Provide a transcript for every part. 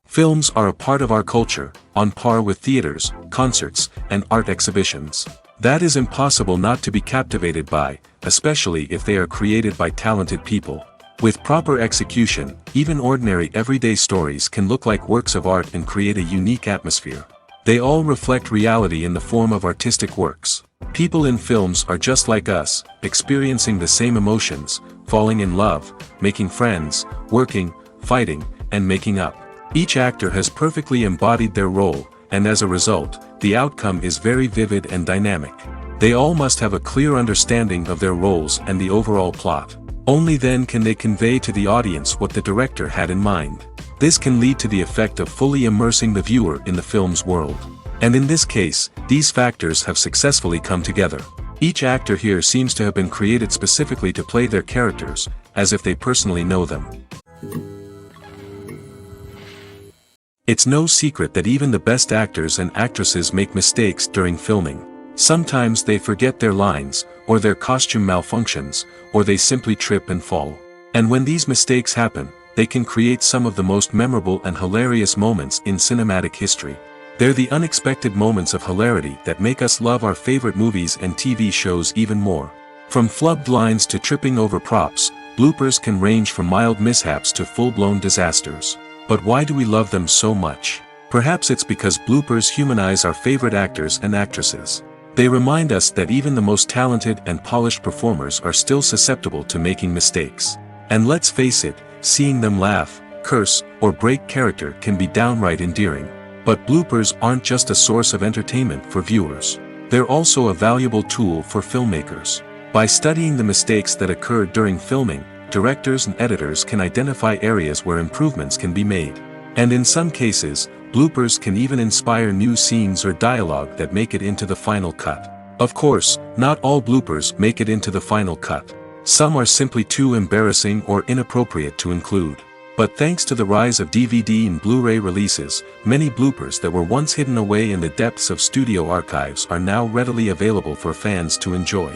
Films are a part of our culture, on par with theaters, concerts, and art exhibitions. That is impossible not to be captivated by, especially if they are created by talented people. With proper execution, even ordinary everyday stories can look like works of art and create a unique atmosphere. They all reflect reality in the form of artistic works. People in films are just like us, experiencing the same emotions, falling in love, making friends, working, fighting, and making up. Each actor has perfectly embodied their role, and as a result, the outcome is very vivid and dynamic. They all must have a clear understanding of their roles and the overall plot. Only then can they convey to the audience what the director had in mind. This can lead to the effect of fully immersing the viewer in the film's world. And in this case, these factors have successfully come together. Each actor here seems to have been created specifically to play their characters, as if they personally know them. It's no secret that even the best actors and actresses make mistakes during filming. Sometimes they forget their lines, or their costume malfunctions, or they simply trip and fall. And when these mistakes happen, they can create some of the most memorable and hilarious moments in cinematic history. They're the unexpected moments of hilarity that make us love our favorite movies and TV shows even more. From flubbed lines to tripping over props, bloopers can range from mild mishaps to full-blown disasters. But why do we love them so much? Perhaps it's because bloopers humanize our favorite actors and actresses. They remind us that even the most talented and polished performers are still susceptible to making mistakes. And let's face it, seeing them laugh, curse, or break character can be downright endearing. But bloopers aren't just a source of entertainment for viewers. They're also a valuable tool for filmmakers. By studying the mistakes that occur during filming, directors and editors can identify areas where improvements can be made. And in some cases, bloopers can even inspire new scenes or dialogue that make it into the final cut. Of course, not all bloopers make it into the final cut. Some are simply too embarrassing or inappropriate to include. But thanks to the rise of DVD and Blu-ray releases, many bloopers that were once hidden away in the depths of studio archives are now readily available for fans to enjoy.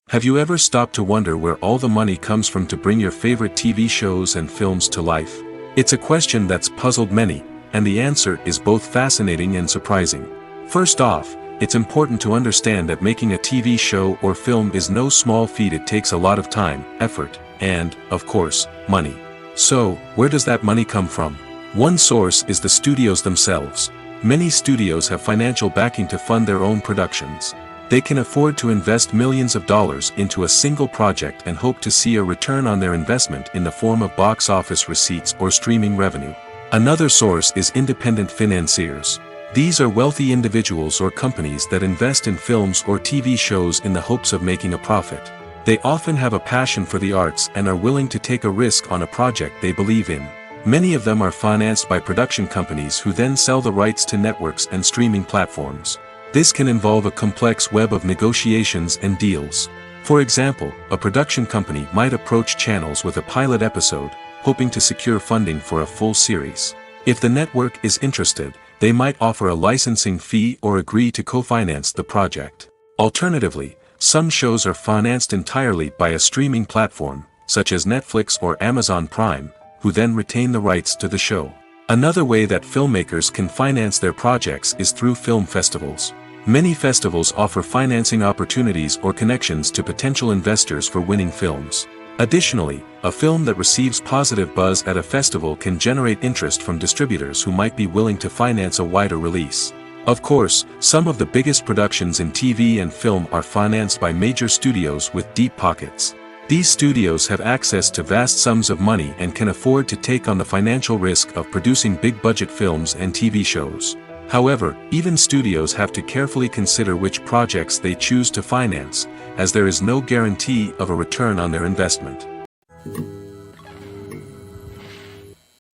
Have you ever stopped to wonder where all the money comes from to bring your favorite TV shows and films to life? It's a question that's puzzled many, and the answer is both fascinating and surprising. First off, it's important to understand that making a TV show or film is no small feat. It takes a lot of time, effort, and, of course, money. So, where does that money come from? One source is the studios themselves. Many studios have financial backing to fund their own productions. They can afford to invest millions of dollars into a single project and hope to see a return on their investment in the form of box office receipts or streaming revenue. Another source is independent financiers. These are wealthy individuals or companies that invest in films or TV shows in the hopes of making a profit. They often have a passion for the arts and are willing to take a risk on a project they believe in. Many of them are financed by production companies who then sell the rights to networks and streaming platforms. This can involve a complex web of negotiations and deals. For example, a production company might approach channels with a pilot episode, hoping to secure funding for a full series. If the network is interested, they might offer a licensing fee or agree to co-finance the project. Alternatively, some shows are financed entirely by a streaming platform, such as Netflix or Amazon Prime, who then retain the rights to the show. Another way that filmmakers can finance their projects is through film festivals. Many festivals offer financing opportunities or connections to potential investors for winning films. Additionally, a film that receives positive buzz at a festival can generate interest from distributors who might be willing to finance a wider release. Of course, some of the biggest productions in TV and film are financed by major studios with deep pockets. These studios have access to vast sums of money and can afford to take on the financial risk of producing big-budget films and TV shows. However, even studios have to carefully consider which projects they choose to finance, as there is no guarantee of a return on their investment.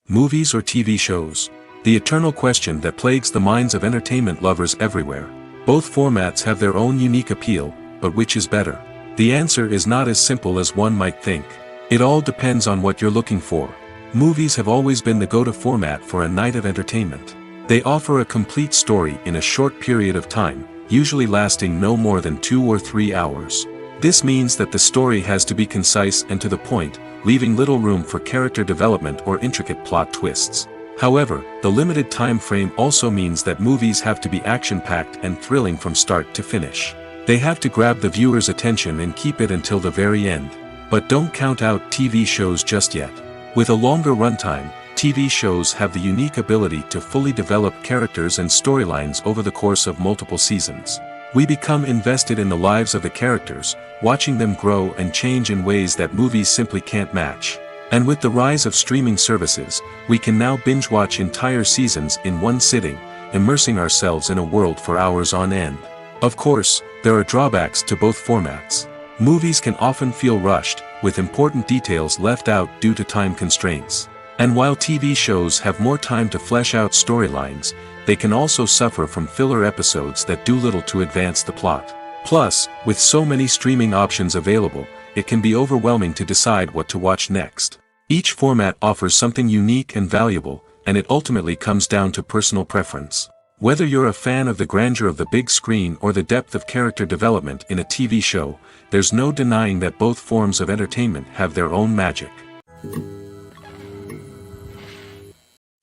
Movies or TV shows? The eternal question that plagues the minds of entertainment lovers everywhere. Both formats have their own unique appeal, but which is better? The answer is not as simple as one might think. It all depends on what you're looking for. Movies have always been the go-to format for a night of entertainment. They offer a complete story in a short period of time, usually lasting no more than 2 or 3 hours. This means that the story has to be concise and to the point, leaving little room for character development or intricate plot twists. However, the limited time frame also means that movies have to be action-packed and thrilling from start to finish. They have to grab the viewer's attention and keep it until the very end. But don't count out TV shows just yet. With a longer runtime, TV shows have the unique ability to fully develop characters and storylines over the course of multiple seasons. We become invested in the lives of the characters, watching them grow and change in ways that movies simply can't match. And with the rise of streaming services, we can now binge-watch entire seasons in one sitting, immersing ourselves in a world for hours on end. Of course, there are drawbacks to both formats. Movies can often feel rushed, with important details left out due to time constraints. And while TV shows have more time to flesh out storylines, they can also suffer from filler episodes that do little to advance the plot. Plus, with so many streaming options available, it can be overwhelming to decide what to watch next. Each format offers something unique and valuable, and it ultimately comes down to personal preference. Whether you're a fan of the grandeur of the big screen or the depth of character development in a TV show, there's no denying that both forms of entertainment have their own magic.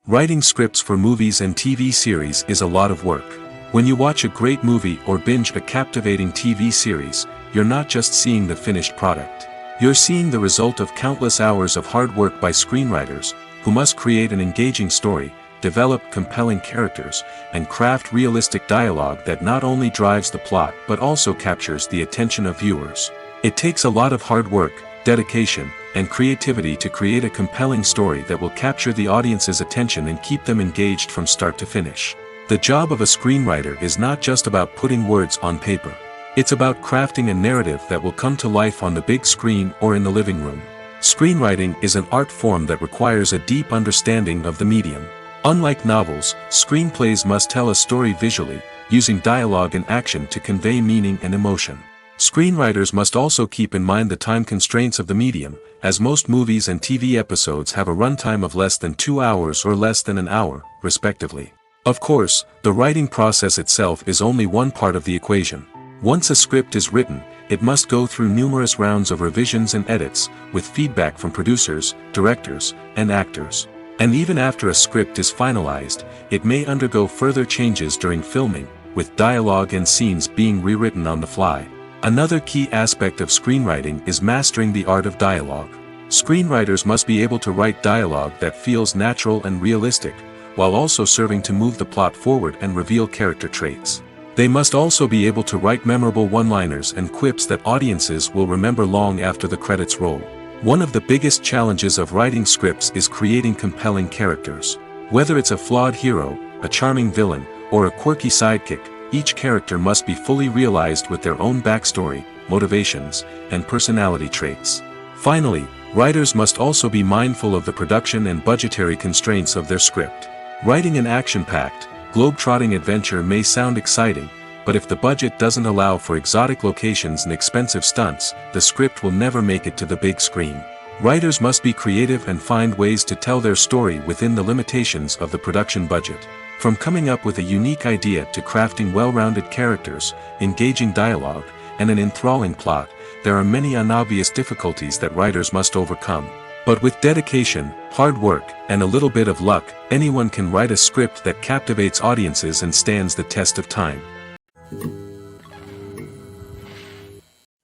Writing scripts for movies and TV series is a lot of work. When you watch a great movie or binge a captivating TV series, you're not just seeing the finished product. You're seeing the result of countless hours of hard work by screenwriters, who must create an engaging story, develop compelling characters, and craft realistic dialogue that not only drives the plot but also captures the attention of viewers. It takes a lot of hard work, dedication, and creativity to create a compelling story that will capture the audience's attention and keep them engaged from start to finish. The job of a screenwriter is not just about putting words on paper. It's about crafting a narrative that will come to life on the big screen or in the living room. Screenwriting is an art form that requires a deep understanding of the medium. Unlike novels, screenplays must tell a story visually, using dialogue and action to convey meaning and emotion. Screenwriters must also keep in mind the time constraints of the medium, as most movies and TV episodes have a runtime of less than 2 hours or less than an hour, respectively. Of course, the writing process itself is only one part of the equation. Once a script is written, it must go through numerous rounds of revisions and edits, with feedback from producers, directors, and actors. And even after a script is finalized, it may undergo further changes during filming, with dialogue and scenes being rewritten on the fly. Another key aspect of screenwriting is mastering the art of dialogue. Screenwriters must be able to write dialogue that feels natural and realistic, while also serving to move the plot forward and reveal character traits. They must also be able to write memorable one-liners and quips that audiences will remember long after the credits roll. One of the biggest challenges of writing scripts is creating compelling characters. Whether it's a flawed hero, a charming villain, or a quirky sidekick, each character must be fully realized with their own backstory, motivations, and personality traits. Finally, writers must also be mindful of the production and budgetary constraints of their script. Writing an action-packed, globe-trotting adventure may sound exciting, but if the budget doesn't allow for exotic locations and expensive stunts, the script will never make it to the big screen. Writers must be creative and find ways to tell their story within the limitations of the production budget. From coming up with a unique idea to crafting well-rounded characters, engaging dialogue, and an enthralling plot, there are many unobvious difficulties that writers must overcome. But with dedication, hard work, and a little bit of luck, anyone can write a script that captivates audiences and stands the test of time.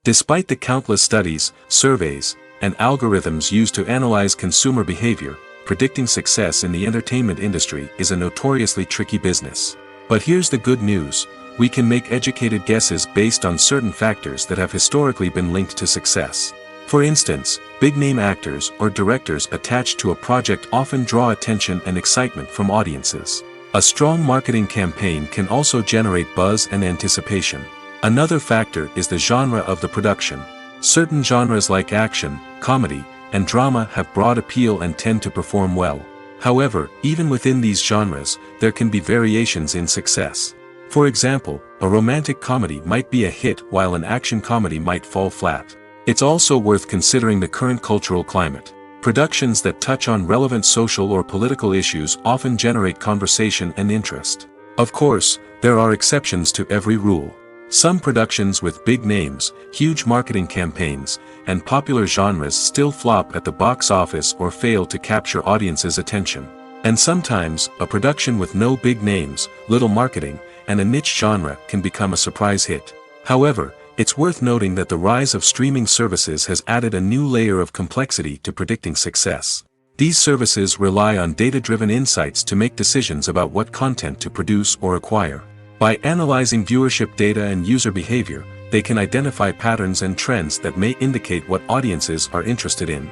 Despite the countless studies, surveys, and algorithms used to analyze consumer behavior, predicting success in the entertainment industry is a notoriously tricky business. But here's the good news: we can make educated guesses based on certain factors that have historically been linked to success. For instance, big-name actors or directors attached to a project often draw attention and excitement from audiences. A strong marketing campaign can also generate buzz and anticipation. Another factor is the genre of the production. Certain genres like action, comedy, and drama have broad appeal and tend to perform well. However, even within these genres, there can be variations in success. For example, a romantic comedy might be a hit while an action comedy might fall flat. It's also worth considering the current cultural climate. Productions that touch on relevant social or political issues often generate conversation and interest. Of course, there are exceptions to every rule. Some productions with big names, huge marketing campaigns, and popular genres still flop at the box office or fail to capture audiences' attention. And sometimes, a production with no big names, little marketing, and a niche genre can become a surprise hit. However, it's worth noting that the rise of streaming services has added a new layer of complexity to predicting success. These services rely on data-driven insights to make decisions about what content to produce or acquire. By analyzing viewership data and user behavior, they can identify patterns and trends that may indicate what audiences are interested in.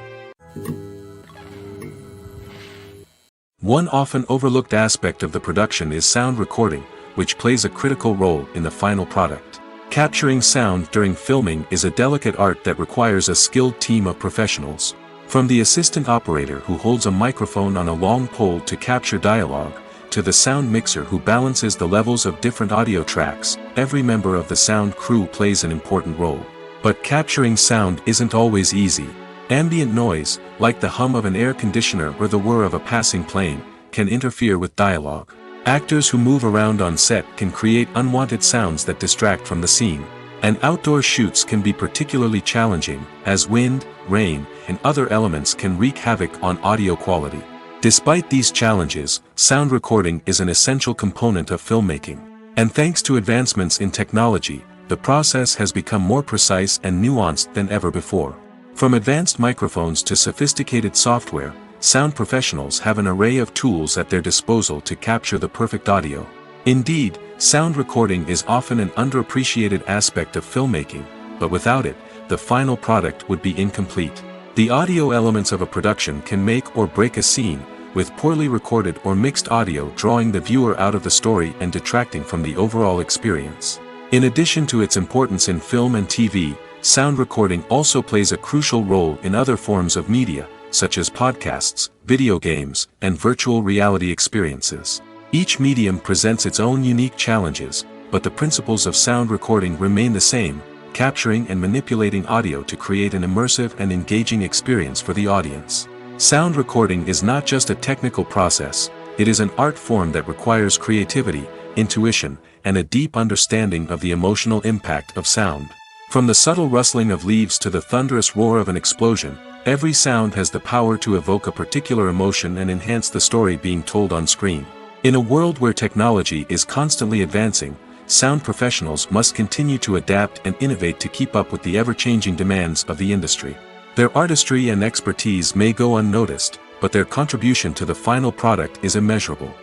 One often overlooked aspect of the production is sound recording, which plays a critical role in the final product. Capturing sound during filming is a delicate art that requires a skilled team of professionals. From the assistant operator who holds a microphone on a long pole to capture dialogue, to the sound mixer who balances the levels of different audio tracks, every member of the sound crew plays an important role. But capturing sound isn't always easy. Ambient noise, like the hum of an air conditioner or the whir of a passing plane, can interfere with dialogue. Actors who move around on set can create unwanted sounds that distract from the scene. And outdoor shoots can be particularly challenging, as wind, rain, and other elements can wreak havoc on audio quality. Despite these challenges, sound recording is an essential component of filmmaking. And thanks to advancements in technology, the process has become more precise and nuanced than ever before. From advanced microphones to sophisticated software, sound professionals have an array of tools at their disposal to capture the perfect audio. Indeed, sound recording is often an underappreciated aspect of filmmaking, but without it, the final product would be incomplete. The audio elements of a production can make or break a scene, with poorly recorded or mixed audio drawing the viewer out of the story and detracting from the overall experience. In addition to its importance in film and TV, sound recording also plays a crucial role in other forms of media, such as podcasts, video games, and virtual reality experiences. Each medium presents its own unique challenges, but the principles of sound recording remain the same: capturing and manipulating audio to create an immersive and engaging experience for the audience. Sound recording is not just a technical process, it is an art form that requires creativity, intuition, and a deep understanding of the emotional impact of sound. From the subtle rustling of leaves to the thunderous roar of an explosion, every sound has the power to evoke a particular emotion and enhance the story being told on screen. In a world where technology is constantly advancing, sound professionals must continue to adapt and innovate to keep up with the ever-changing demands of the industry. Their artistry and expertise may go unnoticed, but their contribution to the final product is immeasurable.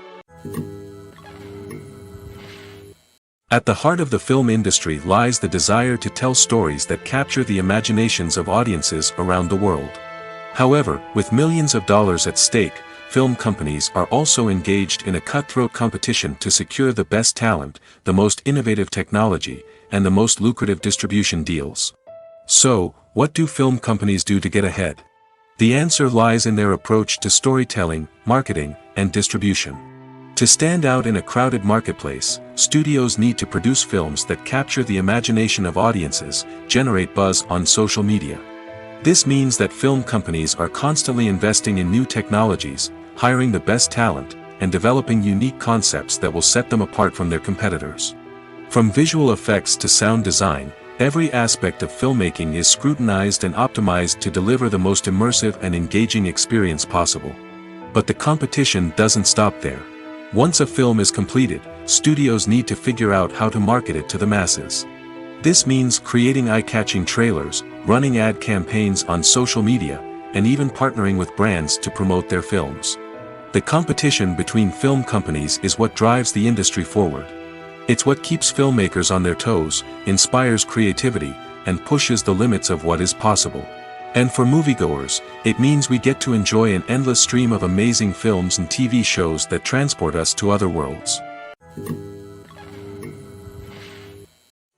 At the heart of the film industry lies the desire to tell stories that capture the imaginations of audiences around the world. However, with millions of dollars at stake, film companies are also engaged in a cutthroat competition to secure the best talent, the most innovative technology, and the most lucrative distribution deals. So, what do film companies do to get ahead? The answer lies in their approach to storytelling, marketing, and distribution. To stand out in a crowded marketplace, studios need to produce films that capture the imagination of audiences, generate buzz on social media. This means that film companies are constantly investing in new technologies, hiring the best talent, and developing unique concepts that will set them apart from their competitors. From visual effects to sound design, every aspect of filmmaking is scrutinized and optimized to deliver the most immersive and engaging experience possible. But the competition doesn't stop there. Once a film is completed, studios need to figure out how to market it to the masses. This means creating eye-catching trailers, running ad campaigns on social media, and even partnering with brands to promote their films. The competition between film companies is what drives the industry forward. It's what keeps filmmakers on their toes, inspires creativity, and pushes the limits of what is possible. And for moviegoers, it means we get to enjoy an endless stream of amazing films and TV shows that transport us to other worlds.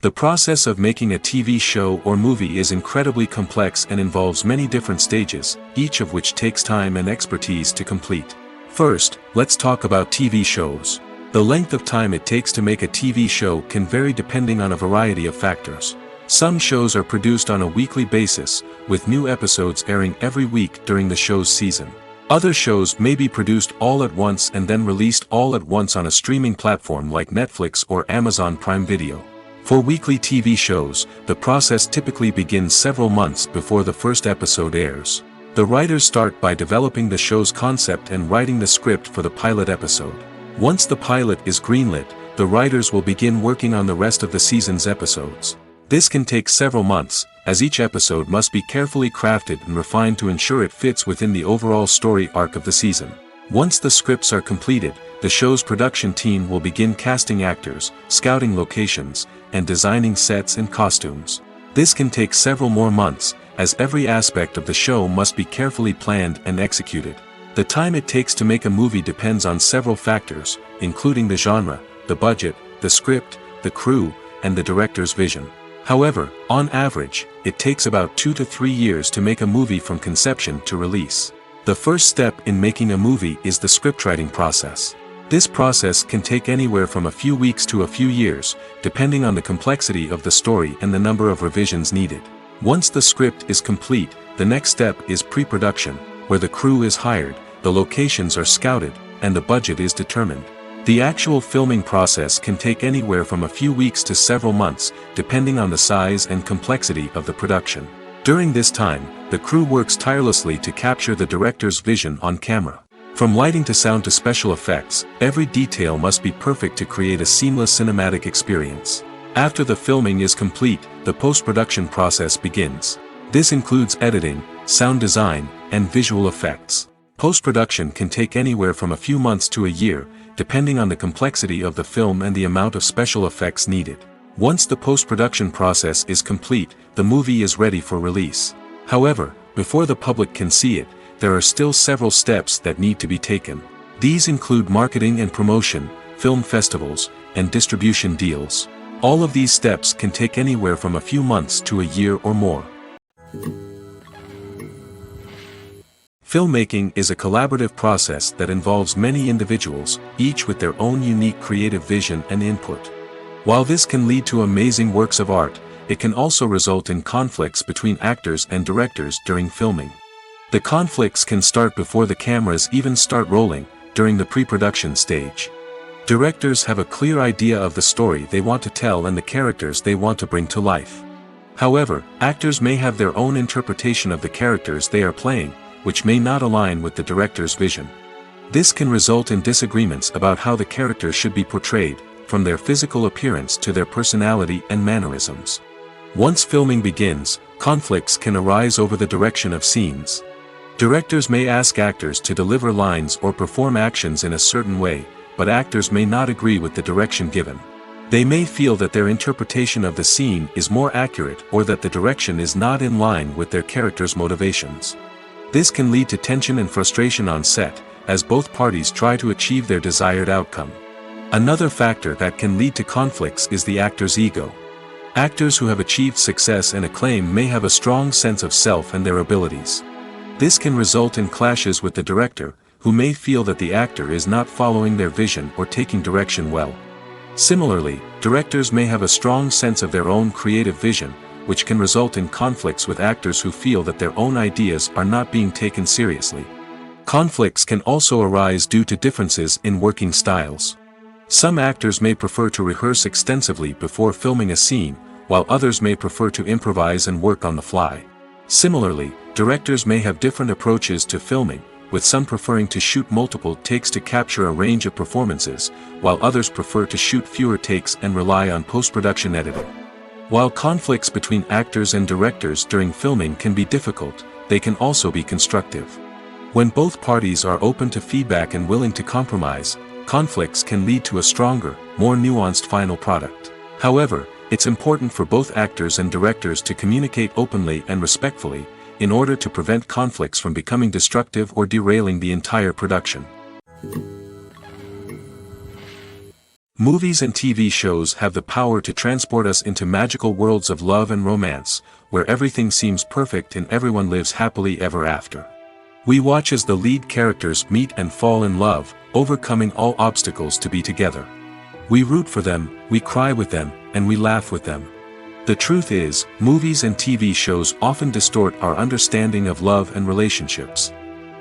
The process of making a TV show or movie is incredibly complex and involves many different stages, each of which takes time and expertise to complete. First, let's talk about TV shows. The length of time it takes to make a TV show can vary depending on a variety of factors. Some shows are produced on a weekly basis, with new episodes airing every week during the show's season. Other shows may be produced all at once and then released all at once on a streaming platform like Netflix or Amazon Prime Video. For weekly TV shows, the process typically begins several months before the first episode airs. The writers start by developing the show's concept and writing the script for the pilot episode. Once the pilot is greenlit, the writers will begin working on the rest of the season's episodes. This can take several months, as each episode must be carefully crafted and refined to ensure it fits within the overall story arc of the season. Once the scripts are completed, the show's production team will begin casting actors, scouting locations, and designing sets and costumes. This can take several more months, as every aspect of the show must be carefully planned and executed. The time it takes to make a movie depends on several factors, including the genre, the budget, the script, the crew, and the director's vision. However, on average, it takes about 2 to 3 years to make a movie from conception to release. The first step in making a movie is the scriptwriting process. This process can take anywhere from a few weeks to a few years, depending on the complexity of the story and the number of revisions needed. Once the script is complete, the next step is pre-production, where the crew is hired, the locations are scouted, and the budget is determined. The actual filming process can take anywhere from a few weeks to several months, depending on the size and complexity of the production. During this time, the crew works tirelessly to capture the director's vision on camera. From lighting to sound to special effects, every detail must be perfect to create a seamless cinematic experience. After the filming is complete, the post-production process begins. This includes editing, sound design, and visual effects. Post-production can take anywhere from a few months to a year, depending on the complexity of the film and the amount of special effects needed. Once the post-production process is complete, the movie is ready for release. However, before the public can see it, there are still several steps that need to be taken. These include marketing and promotion, film festivals, and distribution deals. All of these steps can take anywhere from a few months to a year or more. Filmmaking is a collaborative process that involves many individuals, each with their own unique creative vision and input. While this can lead to amazing works of art, it can also result in conflicts between actors and directors during filming. The conflicts can start before the cameras even start rolling, during the pre-production stage. Directors have a clear idea of the story they want to tell and the characters they want to bring to life. However, actors may have their own interpretation of the characters they are playing, which may not align with the director's vision. This can result in disagreements about how the characters should be portrayed, from their physical appearance to their personality and mannerisms. Once filming begins, conflicts can arise over the direction of scenes. Directors may ask actors to deliver lines or perform actions in a certain way, but actors may not agree with the direction given. They may feel that their interpretation of the scene is more accurate or that the direction is not in line with their character's motivations. This can lead to tension and frustration on set, as both parties try to achieve their desired outcome. Another factor that can lead to conflicts is the actor's ego. Actors who have achieved success and acclaim may have a strong sense of self and their abilities. This can result in clashes with the director, who may feel that the actor is not following their vision or taking direction well. Similarly, directors may have a strong sense of their own creative vision, which can result in conflicts with actors who feel that their own ideas are not being taken seriously. Conflicts can also arise due to differences in working styles. Some actors may prefer to rehearse extensively before filming a scene, while others may prefer to improvise and work on the fly. Similarly, directors may have different approaches to filming, with some preferring to shoot multiple takes to capture a range of performances, while others prefer to shoot fewer takes and rely on post-production editing. While conflicts between actors and directors during filming can be difficult, they can also be constructive. When both parties are open to feedback and willing to compromise, conflicts can lead to a stronger, more nuanced final product. However, it's important for both actors and directors to communicate openly and respectfully, in order to prevent conflicts from becoming destructive or derailing the entire production. Movies and TV shows have the power to transport us into magical worlds of love and romance, where everything seems perfect and everyone lives happily ever after. We watch as the lead characters meet and fall in love, overcoming all obstacles to be together. We root for them, we cry with them, and we laugh with them. The truth is, movies and TV shows often distort our understanding of love and relationships.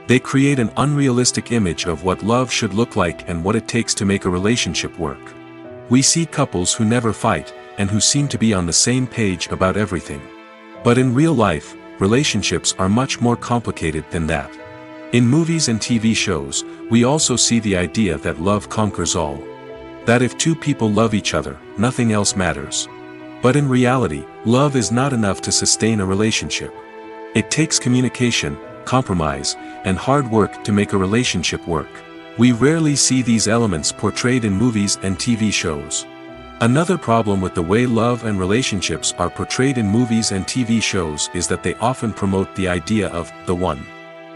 They create an unrealistic image of what love should look like and what it takes to make a relationship work. We see couples who never fight, and who seem to be on the same page about everything. But in real life, relationships are much more complicated than that. In movies and TV shows, we also see the idea that love conquers all. That if two people love each other, nothing else matters. But in reality, love is not enough to sustain a relationship. It takes communication, compromise, and hard work to make a relationship work. We rarely see these elements portrayed in movies and TV shows. Another problem with the way love and relationships are portrayed in movies and TV shows is that they often promote the idea of the one.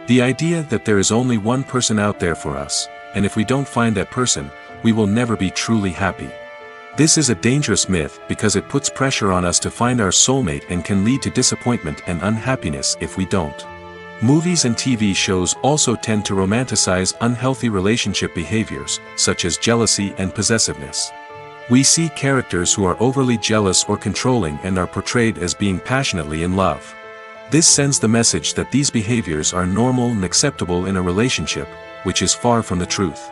The idea that there is only one person out there for us, and if we don't find that person, we will never be truly happy. This is a dangerous myth because it puts pressure on us to find our soulmate and can lead to disappointment and unhappiness if we don't. Movies and TV shows also tend to romanticize unhealthy relationship behaviors, such as jealousy and possessiveness. We see characters who are overly jealous or controlling and are portrayed as being passionately in love. This sends the message that these behaviors are normal and acceptable in a relationship, which is far from the truth.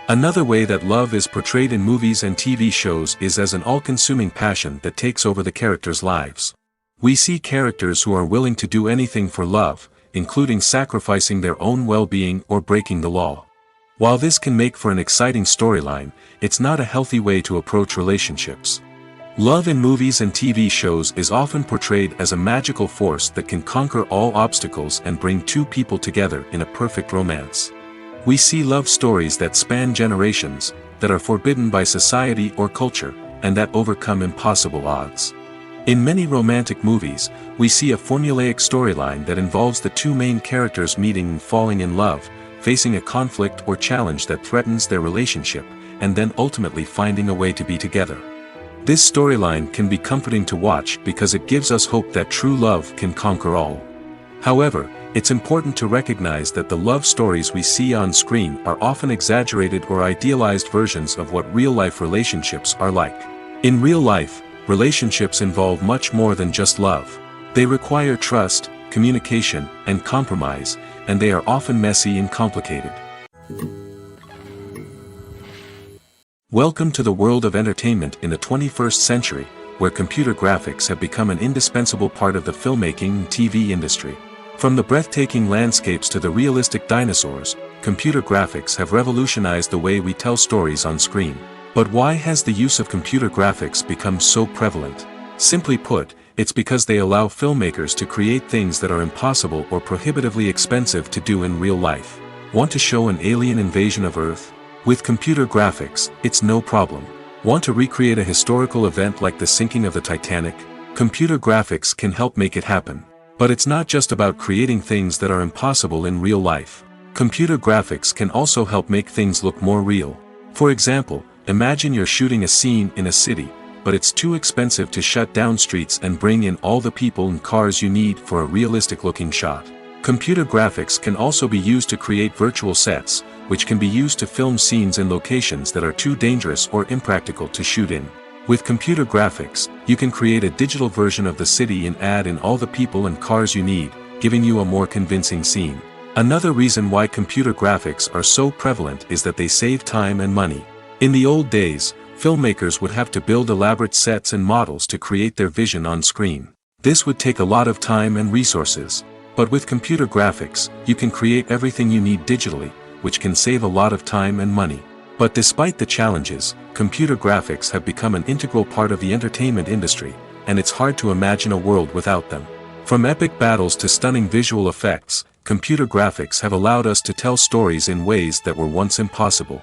Another way that love is portrayed in movies and TV shows is as an all-consuming passion that takes over the characters' lives. We see characters who are willing to do anything for love, including sacrificing their own well-being or breaking the law. While this can make for an exciting storyline, it's not a healthy way to approach relationships. Love in movies and TV shows is often portrayed as a magical force that can conquer all obstacles and bring two people together in a perfect romance. We see love stories that span generations, that are forbidden by society or culture, and that overcome impossible odds. In many romantic movies, we see a formulaic storyline that involves the two main characters meeting and falling in love, facing a conflict or challenge that threatens their relationship, and then ultimately finding a way to be together. This storyline can be comforting to watch because it gives us hope that true love can conquer all. However, it's important to recognize that the love stories we see on screen are often exaggerated or idealized versions of what real-life relationships are like. In real life, relationships involve much more than just love. They require trust, communication, and compromise, and they are often messy and complicated. Welcome to the world of entertainment in the 21st century, where computer graphics have become an indispensable part of the filmmaking and TV industry. From the breathtaking landscapes to the realistic dinosaurs, computer graphics have revolutionized the way we tell stories on screen. But why has the use of computer graphics become so prevalent? Simply put, it's because they allow filmmakers to create things that are impossible or prohibitively expensive to do in real life. Want to show an alien invasion of Earth? With computer graphics, it's no problem. Want to recreate a historical event like the sinking of the Titanic? Computer graphics can help make it happen. But it's not just about creating things that are impossible in real life. Computer graphics can also help make things look more real. For example, imagine you're shooting a scene in a city, but it's too expensive to shut down streets and bring in all the people and cars you need for a realistic-looking shot. Computer graphics can also be used to create virtual sets, which can be used to film scenes in locations that are too dangerous or impractical to shoot in. With computer graphics, you can create a digital version of the city and add in all the people and cars you need, giving you a more convincing scene. Another reason why computer graphics are so prevalent is that they save time and money. In the old days, filmmakers would have to build elaborate sets and models to create their vision on screen. This would take a lot of time and resources. But with computer graphics, you can create everything you need digitally, which can save a lot of time and money. But despite the challenges, computer graphics have become an integral part of the entertainment industry, and it's hard to imagine a world without them. From epic battles to stunning visual effects, computer graphics have allowed us to tell stories in ways that were once impossible.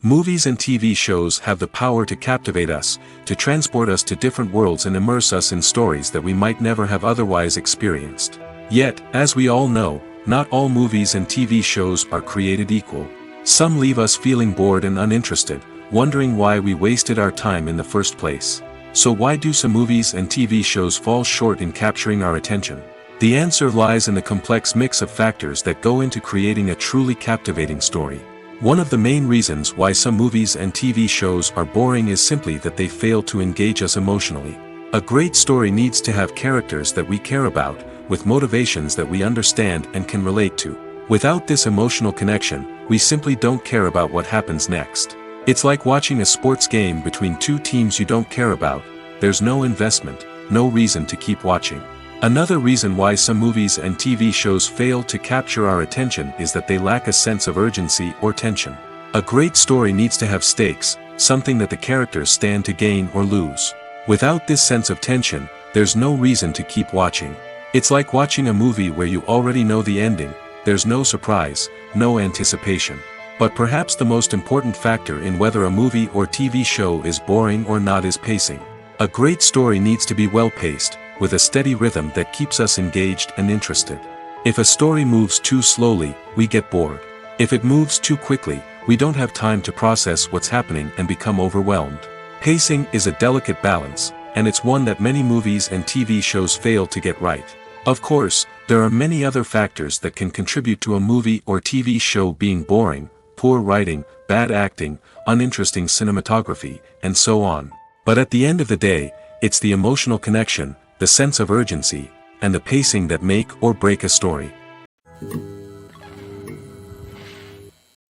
Movies and TV shows have the power to captivate us, to transport us to different worlds and immerse us in stories that we might never have otherwise experienced. Yet, as we all know, not all movies and TV shows are created equal. Some leave us feeling bored and uninterested, wondering why we wasted our time in the first place. So why do some movies and TV shows fall short in capturing our attention? The answer lies in the complex mix of factors that go into creating a truly captivating story. One of the main reasons why some movies and TV shows are boring is simply that they fail to engage us emotionally. A great story needs to have characters that we care about, with motivations that we understand and can relate to. Without this emotional connection, we simply don't care about what happens next. It's like watching a sports game between two teams you don't care about. There's no investment, no reason to keep watching. Another reason why some movies and TV shows fail to capture our attention is that they lack a sense of urgency or tension. A great story needs to have stakes, something that the characters stand to gain or lose. Without this sense of tension, there's no reason to keep watching. It's like watching a movie where you already know the ending. There's no surprise, no anticipation. But perhaps the most important factor in whether a movie or TV show is boring or not is pacing. A great story needs to be well-paced, with a steady rhythm that keeps us engaged and interested. If a story moves too slowly, we get bored. If it moves too quickly, we don't have time to process what's happening and become overwhelmed. Pacing is a delicate balance, and it's one that many movies and TV shows fail to get right. Of course, there are many other factors that can contribute to a movie or TV show being boring: poor writing, bad acting, uninteresting cinematography, and so on. But at the end of the day, it's the emotional connection, the sense of urgency, and the pacing that make or break a story.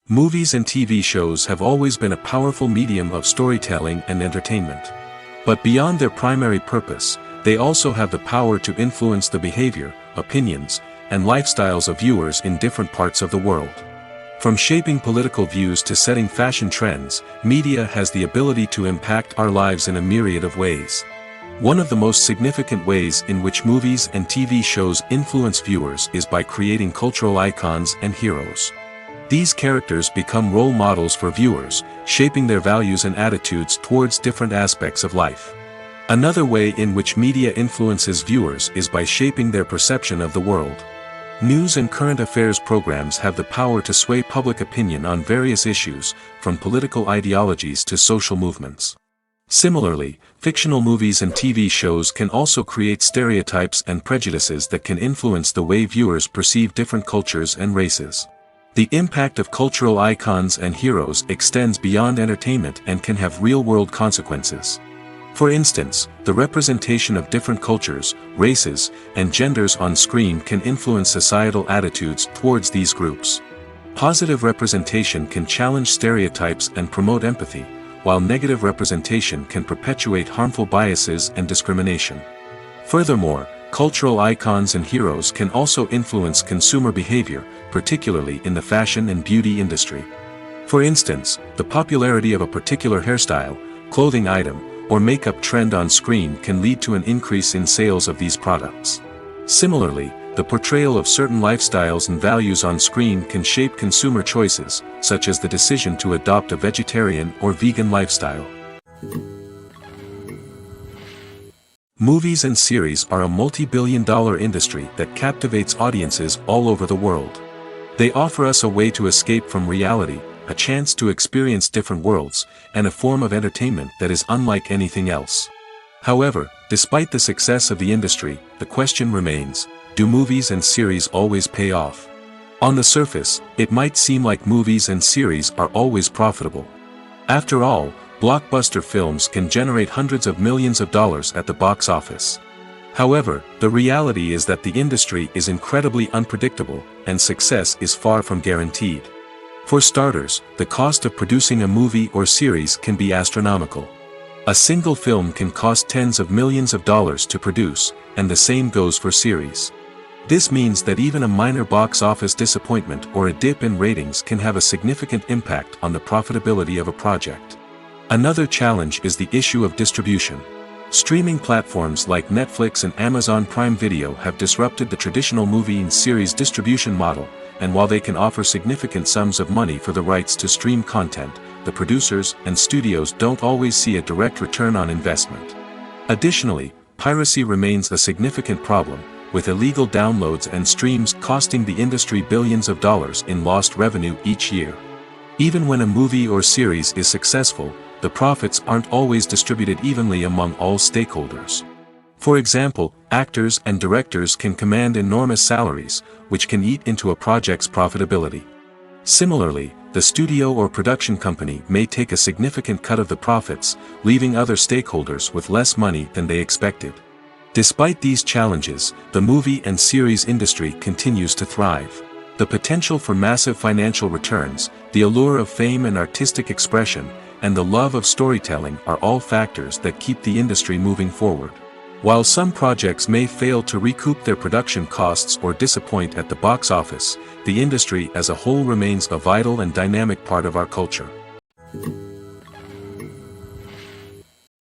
Movies and TV shows have always been a powerful medium of storytelling and entertainment. But beyond their primary purpose, they also have the power to influence the behavior, opinions, and lifestyles of viewers in different parts of the world. From shaping political views to setting fashion trends, media has the ability to impact our lives in a myriad of ways. One of the most significant ways in which movies and TV shows influence viewers is by creating cultural icons and heroes. These characters become role models for viewers, shaping their values and attitudes towards different aspects of life. Another way in which media influences viewers is by shaping their perception of the world. News and current affairs programs have the power to sway public opinion on various issues, from political ideologies to social movements. Similarly, fictional movies and TV shows can also create stereotypes and prejudices that can influence the way viewers perceive different cultures and races. The impact of cultural icons and heroes extends beyond entertainment and can have real-world consequences. For instance, the representation of different cultures, races, and genders on screen can influence societal attitudes towards these groups. Positive representation can challenge stereotypes and promote empathy, while negative representation can perpetuate harmful biases and discrimination. Furthermore, cultural icons and heroes can also influence consumer behavior, particularly in the fashion and beauty industry. For instance, the popularity of a particular hairstyle, clothing item, or makeup trend on screen can lead to an increase in sales of these products. Similarly, the portrayal of certain lifestyles and values on screen can shape consumer choices, such as the decision to adopt a vegetarian or vegan lifestyle. Movies and series are a multi-billion-dollar industry that captivates audiences all over the world. They offer us a way to escape from reality, a chance to experience different worlds, and a form of entertainment that is unlike anything else. However, despite the success of the industry, the question remains: do movies and series always pay off? On the surface, it might seem like movies and series are always profitable. After all, blockbuster films can generate hundreds of millions of dollars at the box office. However, the reality is that the industry is incredibly unpredictable, and success is far from guaranteed. For starters, the cost of producing a movie or series can be astronomical. A single film can cost tens of millions of dollars to produce, and the same goes for series. This means that even a minor box office disappointment or a dip in ratings can have a significant impact on the profitability of a project. Another challenge is the issue of distribution. Streaming platforms like Netflix and Amazon Prime Video have disrupted the traditional movie and series distribution model, and while they can offer significant sums of money for the rights to stream content, the producers and studios don't always see a direct return on investment. Additionally, piracy remains a significant problem, with illegal downloads and streams costing the industry billions of dollars in lost revenue each year. Even when a movie or series is successful, the profits aren't always distributed evenly among all stakeholders. For example, actors and directors can command enormous salaries, which can eat into a project's profitability. Similarly, the studio or production company may take a significant cut of the profits, leaving other stakeholders with less money than they expected. Despite these challenges, the movie and series industry continues to thrive. The potential for massive financial returns, the allure of fame and artistic expression, and the love of storytelling are all factors that keep the industry moving forward. While some projects may fail to recoup their production costs or disappoint at the box office, the industry as a whole remains a vital and dynamic part of our culture.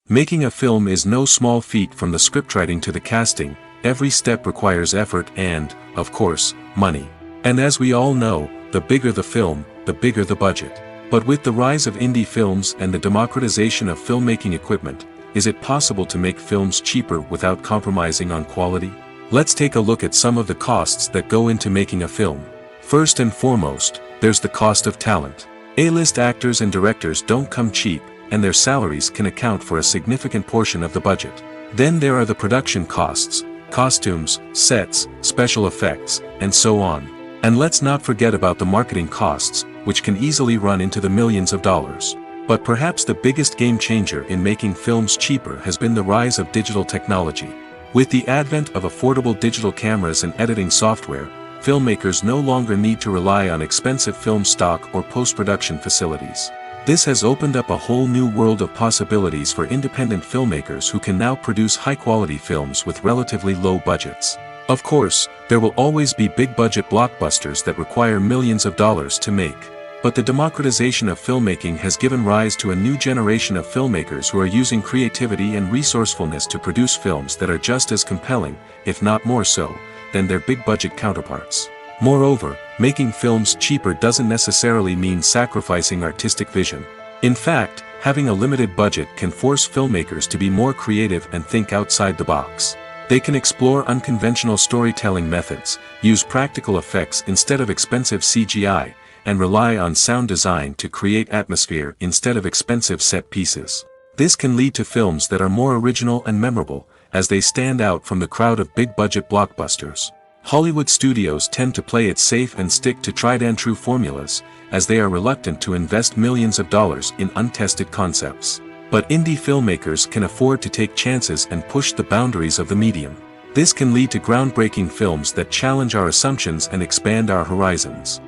Making a film is no small feat. From the scriptwriting to the casting, every step requires effort and, of course, money. And as we all know, the bigger the film, the bigger the budget. But with the rise of indie films and the democratization of filmmaking equipment, is it possible to make films cheaper without compromising on quality? Let's take a look at some of the costs that go into making a film. First and foremost, there's the cost of talent. A-list actors and directors don't come cheap, and their salaries can account for a significant portion of the budget. Then there are the production costs, costumes, sets, special effects, and so on. And let's not forget about the marketing costs, which can easily run into the millions of dollars. But perhaps the biggest game changer in making films cheaper has been the rise of digital technology. With the advent of affordable digital cameras and editing software, filmmakers no longer need to rely on expensive film stock or post-production facilities. This has opened up a whole new world of possibilities for independent filmmakers who can now produce high-quality films with relatively low budgets. Of course, there will always be big-budget blockbusters that require millions of dollars to make. But the democratization of filmmaking has given rise to a new generation of filmmakers who are using creativity and resourcefulness to produce films that are just as compelling, if not more so, than their big-budget counterparts. Moreover, making films cheaper doesn't necessarily mean sacrificing artistic vision. In fact, having a limited budget can force filmmakers to be more creative and think outside the box. They can explore unconventional storytelling methods, use practical effects instead of expensive CGI, and rely on sound design to create atmosphere instead of expensive set pieces. This can lead to films that are more original and memorable, as they stand out from the crowd of big-budget blockbusters. Hollywood studios tend to play it safe and stick to tried-and-true formulas, as they are reluctant to invest millions of dollars in untested concepts. But indie filmmakers can afford to take chances and push the boundaries of the medium. This can lead to groundbreaking films that challenge our assumptions and expand our horizons.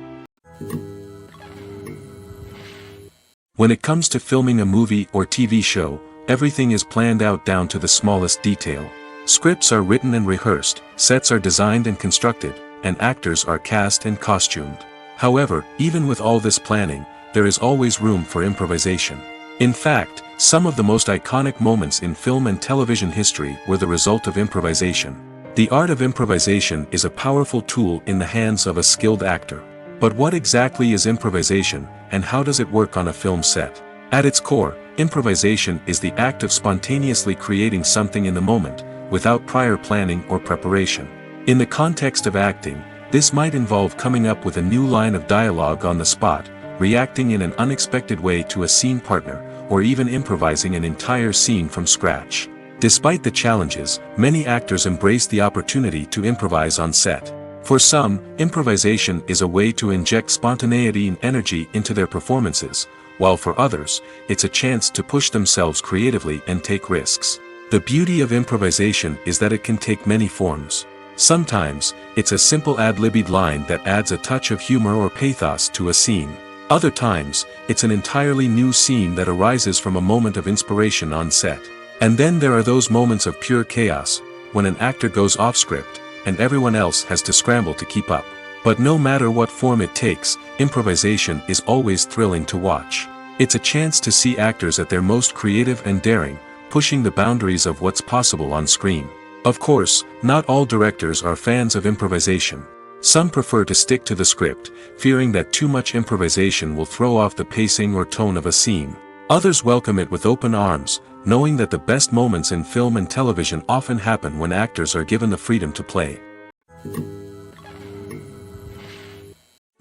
When it comes to filming a movie or TV show, everything is planned out down to the smallest detail. Scripts are written and rehearsed, sets are designed and constructed, and actors are cast and costumed. However, even with all this planning, there is always room for improvisation. In fact, some of the most iconic moments in film and television history were the result of improvisation. The art of improvisation is a powerful tool in the hands of a skilled actor. But what exactly is improvisation, and how does it work on a film set? At its core, improvisation is the act of spontaneously creating something in the moment, without prior planning or preparation. In the context of acting, this might involve coming up with a new line of dialogue on the spot, reacting in an unexpected way to a scene partner, or even improvising an entire scene from scratch. Despite the challenges, many actors embrace the opportunity to improvise on set. For some, improvisation is a way to inject spontaneity and energy into their performances, while for others, it's a chance to push themselves creatively and take risks. The beauty of improvisation is that it can take many forms. Sometimes, it's a simple ad-libbed line that adds a touch of humor or pathos to a scene. Other times, it's an entirely new scene that arises from a moment of inspiration on set. And then there are those moments of pure chaos, when an actor goes off script, and everyone else has to scramble to keep up. But no matter what form it takes, improvisation is always thrilling to watch. It's a chance to see actors at their most creative and daring, pushing the boundaries of what's possible on screen. Of course, not all directors are fans of improvisation. Some prefer to stick to the script, fearing that too much improvisation will throw off the pacing or tone of a scene. Others welcome it with open arms, knowing that the best moments in film and television often happen when actors are given the freedom to play.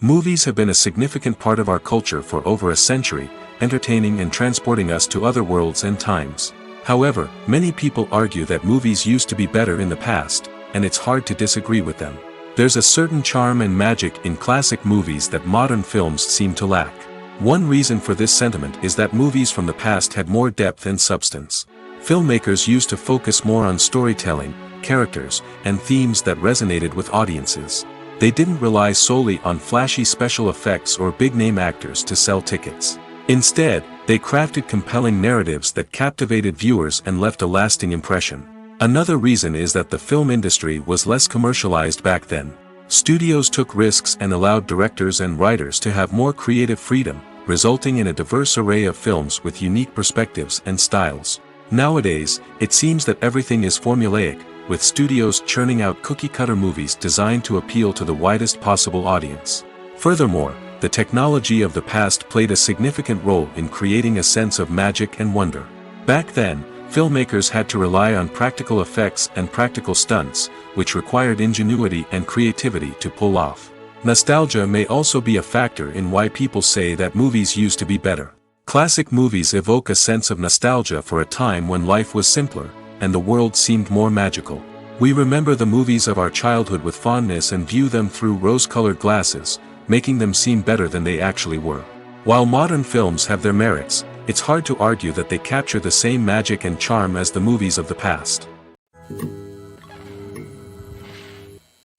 Movies have been a significant part of our culture for over a century, entertaining and transporting us to other worlds and times. However, many people argue that movies used to be better in the past, and it's hard to disagree with them. There's a certain charm and magic in classic movies that modern films seem to lack. One reason for this sentiment is that movies from the past had more depth and substance. Filmmakers used to focus more on storytelling, characters, and themes that resonated with audiences. They didn't rely solely on flashy special effects or big-name actors to sell tickets. Instead, They crafted compelling narratives that captivated viewers and left a lasting impression. Another reason is that the film industry was less commercialized back then. Studios took risks and allowed directors and writers to have more creative freedom, resulting in a diverse array of films with unique perspectives and styles. Nowadays, it seems that everything is formulaic, with studios churning out cookie-cutter movies designed to appeal to the widest possible audience. Furthermore, the technology of the past played a significant role in creating a sense of magic and wonder. Back then, filmmakers had to rely on practical effects and practical stunts, which required ingenuity and creativity to pull off. Nostalgia may also be a factor in why people say that movies used to be better. Classic movies evoke a sense of nostalgia for a time when life was simpler, and the world seemed more magical. We remember the movies of our childhood with fondness and view them through rose-colored glasses, making them seem better than they actually were. While modern films have their merits, it's hard to argue that they capture the same magic and charm as the movies of the past.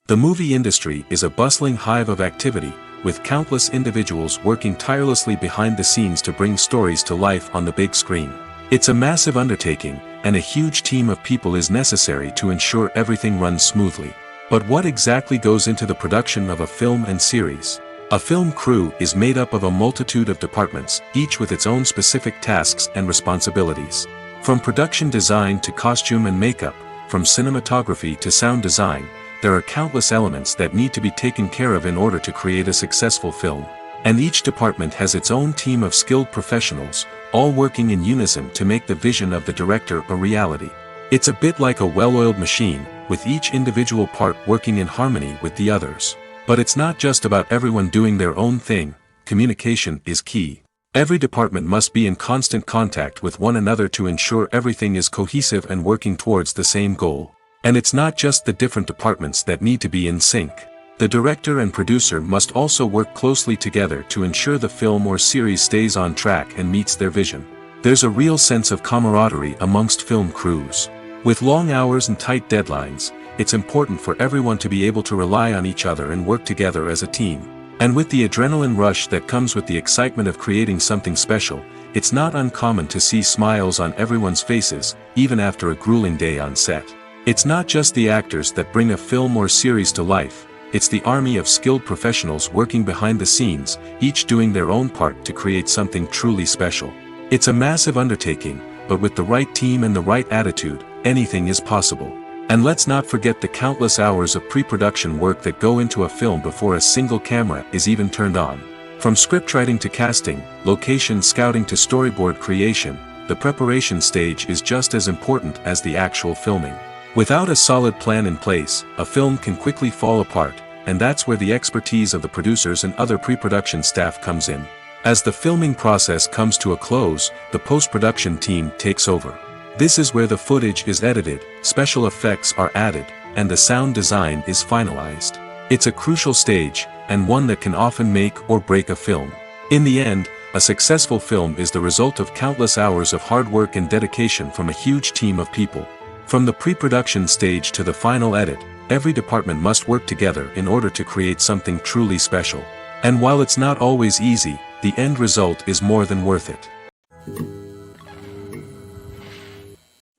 The movie industry is a bustling hive of activity, with countless individuals working tirelessly behind the scenes to bring stories to life on the big screen. It's a massive undertaking, and a huge team of people is necessary to ensure everything runs smoothly. But what exactly goes into the production of a film and series? A film crew is made up of a multitude of departments, each with its own specific tasks and responsibilities. From production design to costume and makeup, from cinematography to sound design, there are countless elements that need to be taken care of in order to create a successful film. And each department has its own team of skilled professionals, all working in unison to make the vision of the director a reality. It's a bit like a well-oiled machine, with each individual part working in harmony with the others. But it's not just about everyone doing their own thing. Communication is key. Every department must be in constant contact with one another to ensure everything is cohesive and working towards the same goal. And it's not just the different departments that need to be in sync. The director and producer must also work closely together to ensure the film or series stays on track and meets their vision. There's a real sense of camaraderie amongst film crews. With long hours and tight deadlines, it's important for everyone to be able to rely on each other and work together as a team. And with the adrenaline rush that comes with the excitement of creating something special, it's not uncommon to see smiles on everyone's faces, even after a grueling day on set. It's not just the actors that bring a film or series to life, it's the army of skilled professionals working behind the scenes, each doing their own part to create something truly special. It's a massive undertaking, but with the right team and the right attitude, anything is possible. And let's not forget the countless hours of pre-production work that go into a film before a single camera is even turned on. From scriptwriting to casting, location scouting to storyboard creation, the preparation stage is just as important as the actual filming. Without a solid plan in place, a film can quickly fall apart, and that's where the expertise of the producers and other pre-production staff comes in. As the filming process comes to a close, the post-production team takes over. This is where the footage is edited, special effects are added, and the sound design is finalized. It's a crucial stage, and one that can often make or break a film. In the end, a successful film is the result of countless hours of hard work and dedication from a huge team of people. From the pre-production stage to the final edit, every department must work together in order to create something truly special. And while it's not always easy, the end result is more than worth it.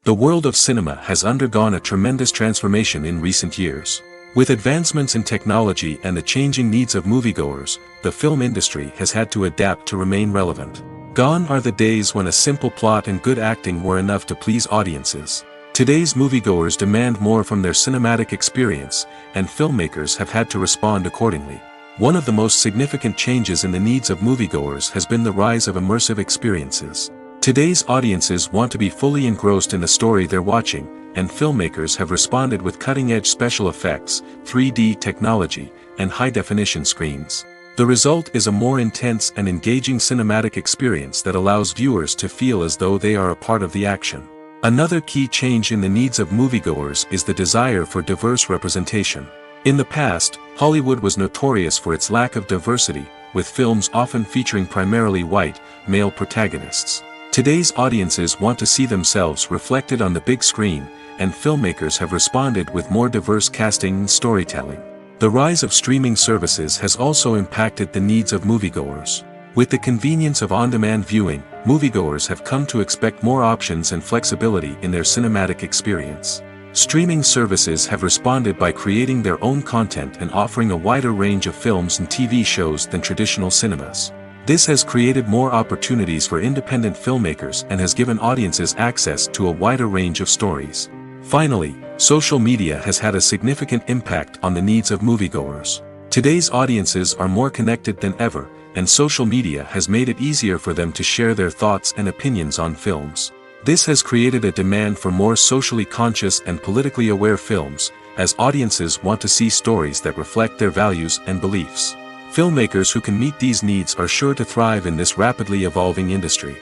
The world of cinema has undergone a tremendous transformation in recent years. With advancements in technology and the changing needs of moviegoers, the film industry has had to adapt to remain relevant. Gone are the days when a simple plot and good acting were enough to please audiences. Today's moviegoers demand more from their cinematic experience, and filmmakers have had to respond accordingly. One of the most significant changes in the needs of moviegoers has been the rise of immersive experiences. Today's audiences want to be fully engrossed in the story they're watching, and filmmakers have responded with cutting-edge special effects, 3D technology, and high-definition screens. The result is a more intense and engaging cinematic experience that allows viewers to feel as though they are a part of the action. Another key change in the needs of moviegoers is the desire for diverse representation. In the past, Hollywood was notorious for its lack of diversity, with films often featuring primarily white, male protagonists. Today's audiences want to see themselves reflected on the big screen, and filmmakers have responded with more diverse casting and storytelling. The rise of streaming services has also impacted the needs of moviegoers. With the convenience of on-demand viewing, moviegoers have come to expect more options and flexibility in their cinematic experience. Streaming services have responded by creating their own content and offering a wider range of films and TV shows than traditional cinemas. This has created more opportunities for independent filmmakers and has given audiences access to a wider range of stories. Finally, social media has had a significant impact on the needs of moviegoers. Today's audiences are more connected than ever, and social media has made it easier for them to share their thoughts and opinions on films. This has created a demand for more socially conscious and politically aware films, as audiences want to see stories that reflect their values and beliefs. Filmmakers who can meet these needs are sure to thrive in this rapidly evolving industry.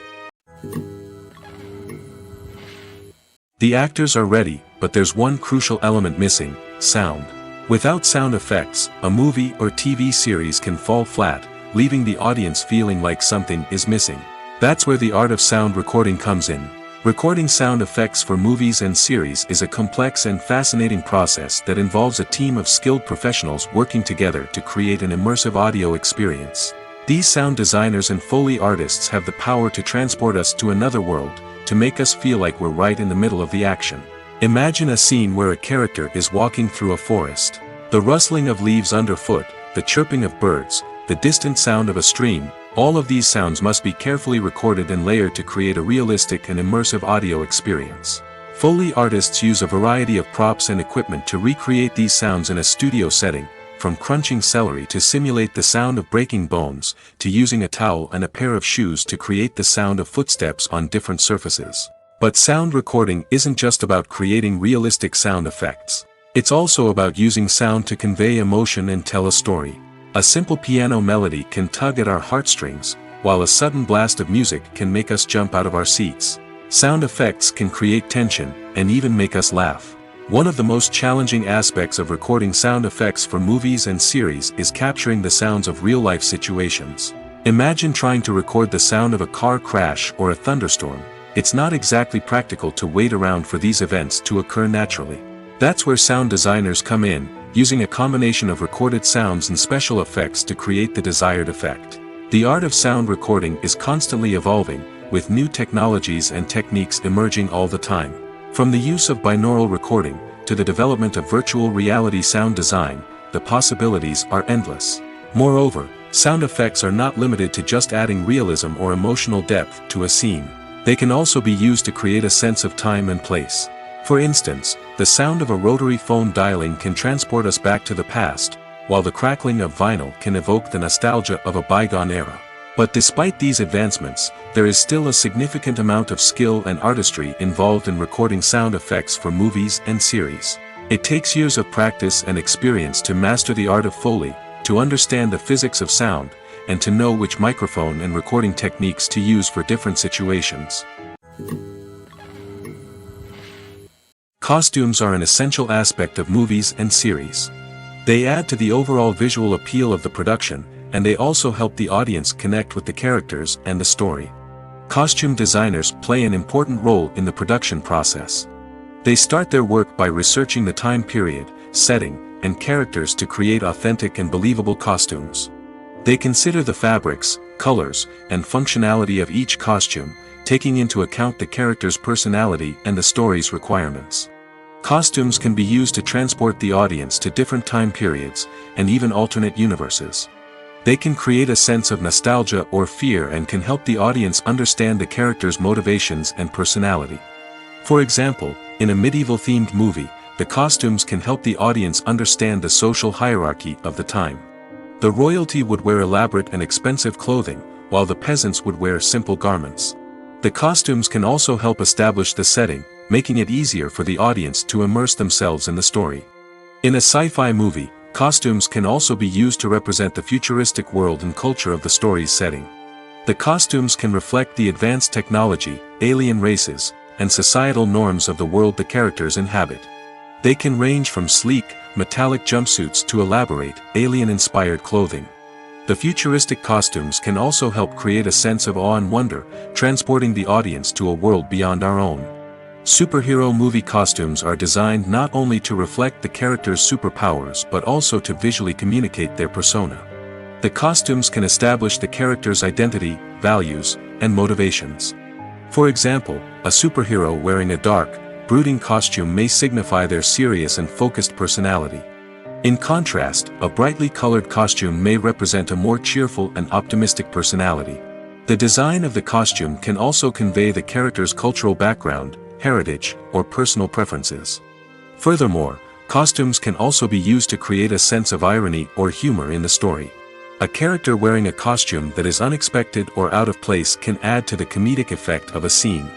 The actors are ready, but there's one crucial element missing: sound. Without sound effects, a movie or TV series can fall flat, leaving the audience feeling like something is missing. That's where the art of sound recording comes in. Recording sound effects for movies and series is a complex and fascinating process that involves a team of skilled professionals working together to create an immersive audio experience. These sound designers and Foley artists have the power to transport us to another world, to make us feel like we're right in the middle of the action. Imagine a scene where a character is walking through a forest. The rustling of leaves underfoot, the chirping of birds, the distant sound of a stream, all of these sounds must be carefully recorded and layered to create a realistic and immersive audio experience. Foley artists use a variety of props and equipment to recreate these sounds in a studio setting, from crunching celery to simulate the sound of breaking bones, to using a towel and a pair of shoes to create the sound of footsteps on different surfaces. But sound recording isn't just about creating realistic sound effects. It's also about using sound to convey emotion and tell a story. A simple piano melody can tug at our heartstrings, while a sudden blast of music can make us jump out of our seats. Sound effects can create tension, and even make us laugh. One of the most challenging aspects of recording sound effects for movies and series is capturing the sounds of real-life situations. Imagine trying to record the sound of a car crash or a thunderstorm. It's not exactly practical to wait around for these events to occur naturally. That's where sound designers come in, using a combination of recorded sounds and special effects to create the desired effect. The art of sound recording is constantly evolving, with new technologies and techniques emerging all the time. From the use of binaural recording, to the development of virtual reality sound design, the possibilities are endless. Moreover, sound effects are not limited to just adding realism or emotional depth to a scene. They can also be used to create a sense of time and place. For instance, the sound of a rotary phone dialing can transport us back to the past, while the crackling of vinyl can evoke the nostalgia of a bygone era. But despite these advancements, there is still a significant amount of skill and artistry involved in recording sound effects for movies and series. It takes years of practice and experience to master the art of Foley, to understand the physics of sound, and to know which microphone and recording techniques to use for different situations. Costumes are an essential aspect of movies and series. They add to the overall visual appeal of the production, and they also help the audience connect with the characters and the story. Costume designers play an important role in the production process. They start their work by researching the time period, setting, and characters to create authentic and believable costumes. They consider the fabrics, colors, and functionality of each costume, taking into account the character's personality and the story's requirements. Costumes can be used to transport the audience to different time periods, and even alternate universes. They can create a sense of nostalgia or fear and can help the audience understand the character's motivations and personality. For example, in a medieval-themed movie, the costumes can help the audience understand the social hierarchy of the time. The royalty would wear elaborate and expensive clothing, while the peasants would wear simple garments. The costumes can also help establish the setting, making it easier for the audience to immerse themselves in the story. In a sci-fi movie, costumes can also be used to represent the futuristic world and culture of the story's setting. The costumes can reflect the advanced technology, alien races, and societal norms of the world the characters inhabit. They can range from sleek, metallic jumpsuits to elaborate, alien-inspired clothing. The futuristic costumes can also help create a sense of awe and wonder, transporting the audience to a world beyond our own. Superhero movie costumes are designed not only to reflect the character's superpowers but also to visually communicate their persona. The costumes can establish the character's identity, values, and motivations. For example, a superhero wearing a dark, brooding costume may signify their serious and focused personality. In contrast, a brightly colored costume may represent a more cheerful and optimistic personality. The design of the costume can also convey the character's cultural background, heritage, or personal preferences. Furthermore, costumes can also be used to create a sense of irony or humor in the story. A character wearing a costume that is unexpected or out of place can add to the comedic effect of a scene.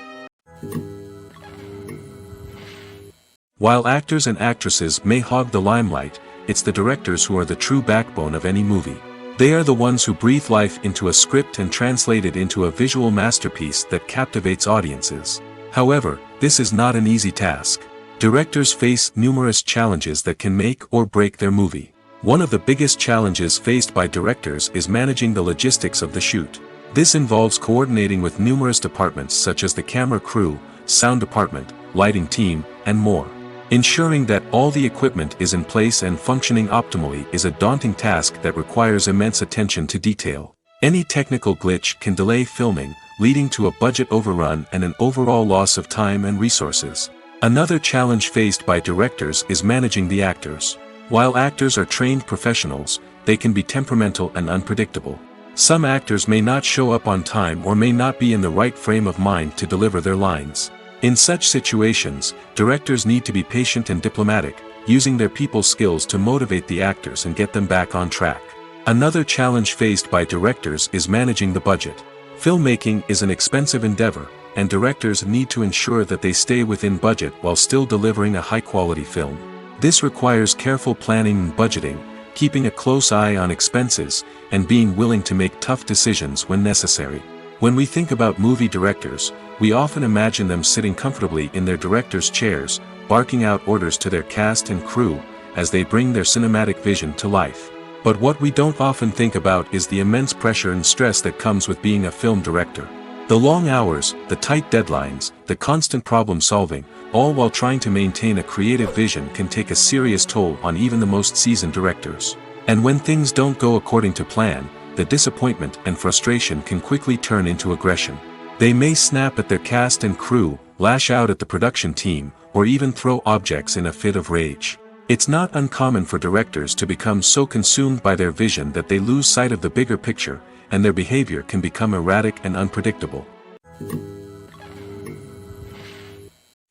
While actors and actresses may hog the limelight, it's the directors who are the true backbone of any movie. They are the ones who breathe life into a script and translate it into a visual masterpiece that captivates audiences. However, this is not an easy task. Directors face numerous challenges that can make or break their movie. One of the biggest challenges faced by directors is managing the logistics of the shoot. This involves coordinating with numerous departments such as the camera crew, sound department, lighting team, and more. Ensuring that all the equipment is in place and functioning optimally is a daunting task that requires immense attention to detail. Any technical glitch can delay filming, leading to a budget overrun and an overall loss of time and resources. Another challenge faced by directors is managing the actors. While actors are trained professionals, they can be temperamental and unpredictable. Some actors may not show up on time or may not be in the right frame of mind to deliver their lines. In such situations, directors need to be patient and diplomatic, using their people skills to motivate the actors and get them back on track. Another challenge faced by directors is managing the budget. Filmmaking is an expensive endeavor, and directors need to ensure that they stay within budget while still delivering a high-quality film. This requires careful planning and budgeting, keeping a close eye on expenses, and being willing to make tough decisions when necessary. When we think about movie directors, we often imagine them sitting comfortably in their director's chairs, barking out orders to their cast and crew, as they bring their cinematic vision to life. But what we don't often think about is the immense pressure and stress that comes with being a film director. The long hours, the tight deadlines, the constant problem solving, all while trying to maintain a creative vision can take a serious toll on even the most seasoned directors. And when things don't go according to plan, the disappointment and frustration can quickly turn into aggression. They may snap at their cast and crew, lash out at the production team, or even throw objects in a fit of rage. It's not uncommon for directors to become so consumed by their vision that they lose sight of the bigger picture, and their behavior can become erratic and unpredictable.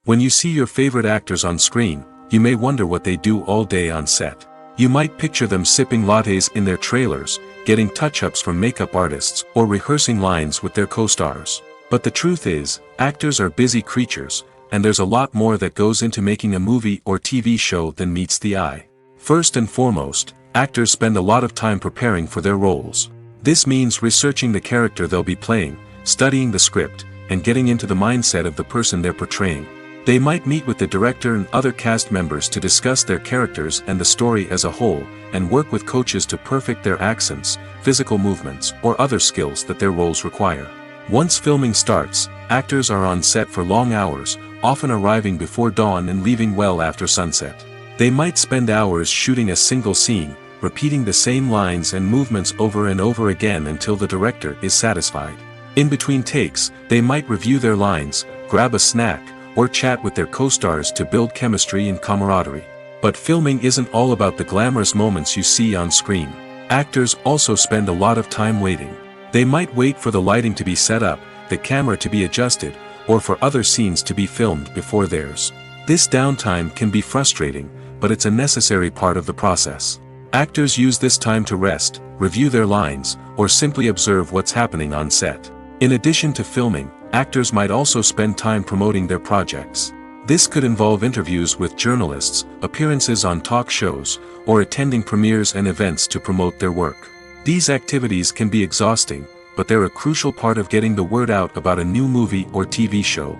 When you see your favorite actors on screen, you may wonder what they do all day on set. You might picture them sipping lattes in their trailers, getting touch-ups from makeup artists, or rehearsing lines with their co-stars. But the truth is, actors are busy creatures, and there's a lot more that goes into making a movie or TV show than meets the eye. First and foremost, actors spend a lot of time preparing for their roles. This means researching the character they'll be playing, studying the script, and getting into the mindset of the person they're portraying. They might meet with the director and other cast members to discuss their characters and the story as a whole, and work with coaches to perfect their accents, physical movements, or other skills that their roles require. Once filming starts, actors are on set for long hours, often arriving before dawn and leaving well after sunset. They might spend hours shooting a single scene, repeating the same lines and movements over and over again until the director is satisfied. In between takes, they might review their lines, grab a snack, or chat with their co-stars to build chemistry and camaraderie. But filming isn't all about the glamorous moments you see on screen. Actors also spend a lot of time waiting. They might wait for the lighting to be set up, the camera to be adjusted, or for other scenes to be filmed before theirs. This downtime can be frustrating, but it's a necessary part of the process. Actors use this time to rest, review their lines, or simply observe what's happening on set. In addition to filming, actors might also spend time promoting their projects. This could involve interviews with journalists, appearances on talk shows, or attending premieres and events to promote their work. These activities can be exhausting, but they're a crucial part of getting the word out about a new movie or TV show.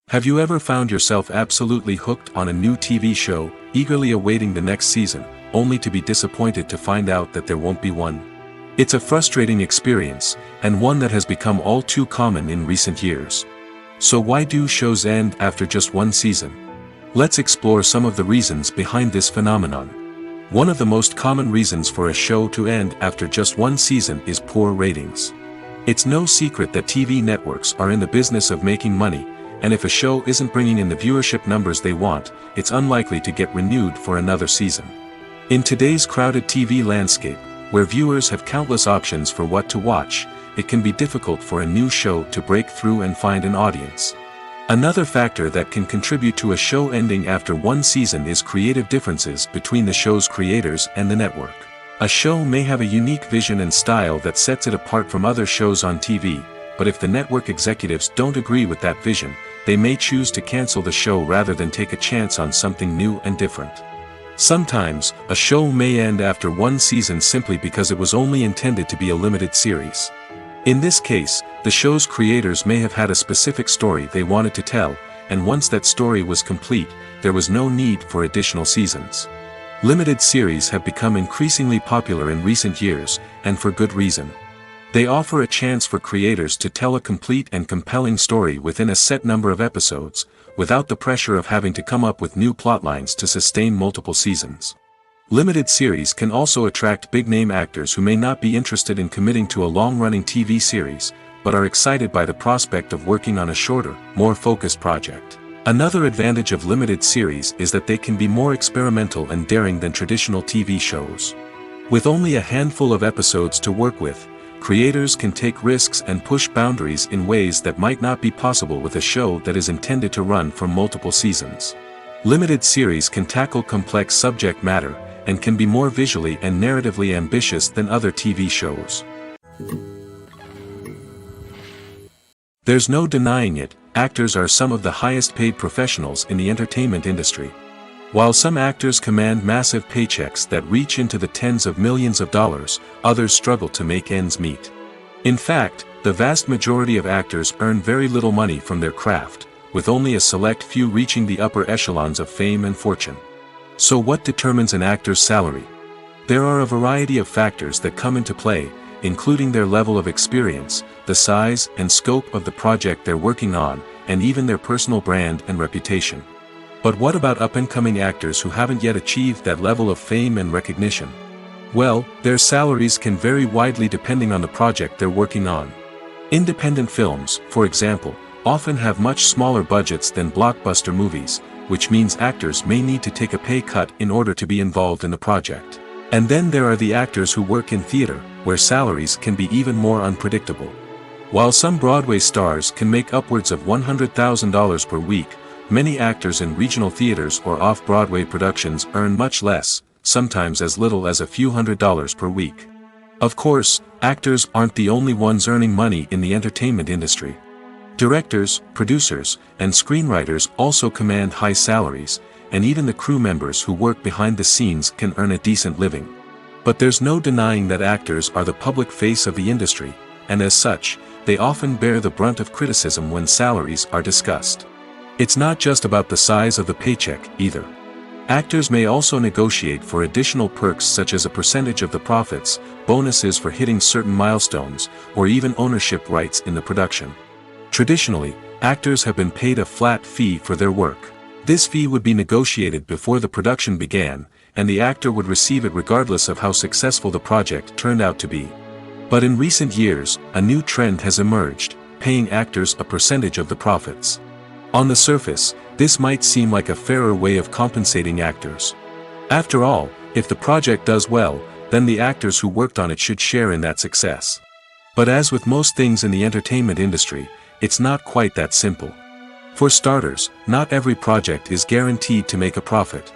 Have you ever found yourself absolutely hooked on a new TV show, eagerly awaiting the next season, only to be disappointed to find out that there won't be one? It's a frustrating experience, and one that has become all too common in recent years. So why do shows end after just one season? Let's explore some of the reasons behind this phenomenon. One of the most common reasons for a show to end after just one season is poor ratings. It's no secret that TV networks are in the business of making money, and if a show isn't bringing in the viewership numbers they want, it's unlikely to get renewed for another season. In today's crowded TV landscape, where viewers have countless options for what to watch, it can be difficult for a new show to break through and find an audience. Another factor that can contribute to a show ending after one season is creative differences between the show's creators and the network. A show may have a unique vision and style that sets it apart from other shows on TV, but if the network executives don't agree with that vision, they may choose to cancel the show rather than take a chance on something new and different. Sometimes, a show may end after one season simply because it was only intended to be a limited series. In this case, the show's creators may have had a specific story they wanted to tell, and once that story was complete, there was no need for additional seasons. Limited series have become increasingly popular in recent years, and for good reason. They offer a chance for creators to tell a complete and compelling story within a set number of episodes, without the pressure of having to come up with new plotlines to sustain multiple seasons. Limited series can also attract big-name actors who may not be interested in committing to a long-running TV series, but are excited by the prospect of working on a shorter, more focused project. Another advantage of limited series is that they can be more experimental and daring than traditional TV shows. With only a handful of episodes to work with, creators can take risks and push boundaries in ways that might not be possible with a show that is intended to run for multiple seasons. Limited series can tackle complex subject matter, and can be more visually and narratively ambitious than other TV shows. There's no denying it, actors are some of the highest paid professionals in the entertainment industry. While some actors command massive paychecks that reach into the tens of millions of dollars, others struggle to make ends meet. In fact, the vast majority of actors earn very little money from their craft, with only a select few reaching the upper echelons of fame and fortune. So what determines an actor's salary? There are a variety of factors that come into play, including their level of experience, the size and scope of the project they're working on, and even their personal brand and reputation. But what about up-and-coming actors who haven't yet achieved that level of fame and recognition? Well, their salaries can vary widely depending on the project they're working on. Independent films, for example, often have much smaller budgets than blockbuster movies, which means actors may need to take a pay cut in order to be involved in the project. And then there are the actors who work in theater, where salaries can be even more unpredictable. While some Broadway stars can make upwards of $100,000 per week, many actors in regional theaters or off-Broadway productions earn much less, sometimes as little as a few $100s per week. Of course, actors aren't the only ones earning money in the entertainment industry. Directors, producers, and screenwriters also command high salaries, and even the crew members who work behind the scenes can earn a decent living. But there's no denying that actors are the public face of the industry, and as such, they often bear the brunt of criticism when salaries are discussed. It's not just about the size of the paycheck, either. Actors may also negotiate for additional perks such as a percentage of the profits, bonuses for hitting certain milestones, or even ownership rights in the production. Traditionally, actors have been paid a flat fee for their work. This fee would be negotiated before the production began, and the actor would receive it regardless of how successful the project turned out to be. But in recent years, a new trend has emerged, paying actors a percentage of the profits. On the surface, this might seem like a fairer way of compensating actors. After all, if the project does well, then the actors who worked on it should share in that success. But as with most things in the entertainment industry, it's not quite that simple. For starters, not every project is guaranteed to make a profit.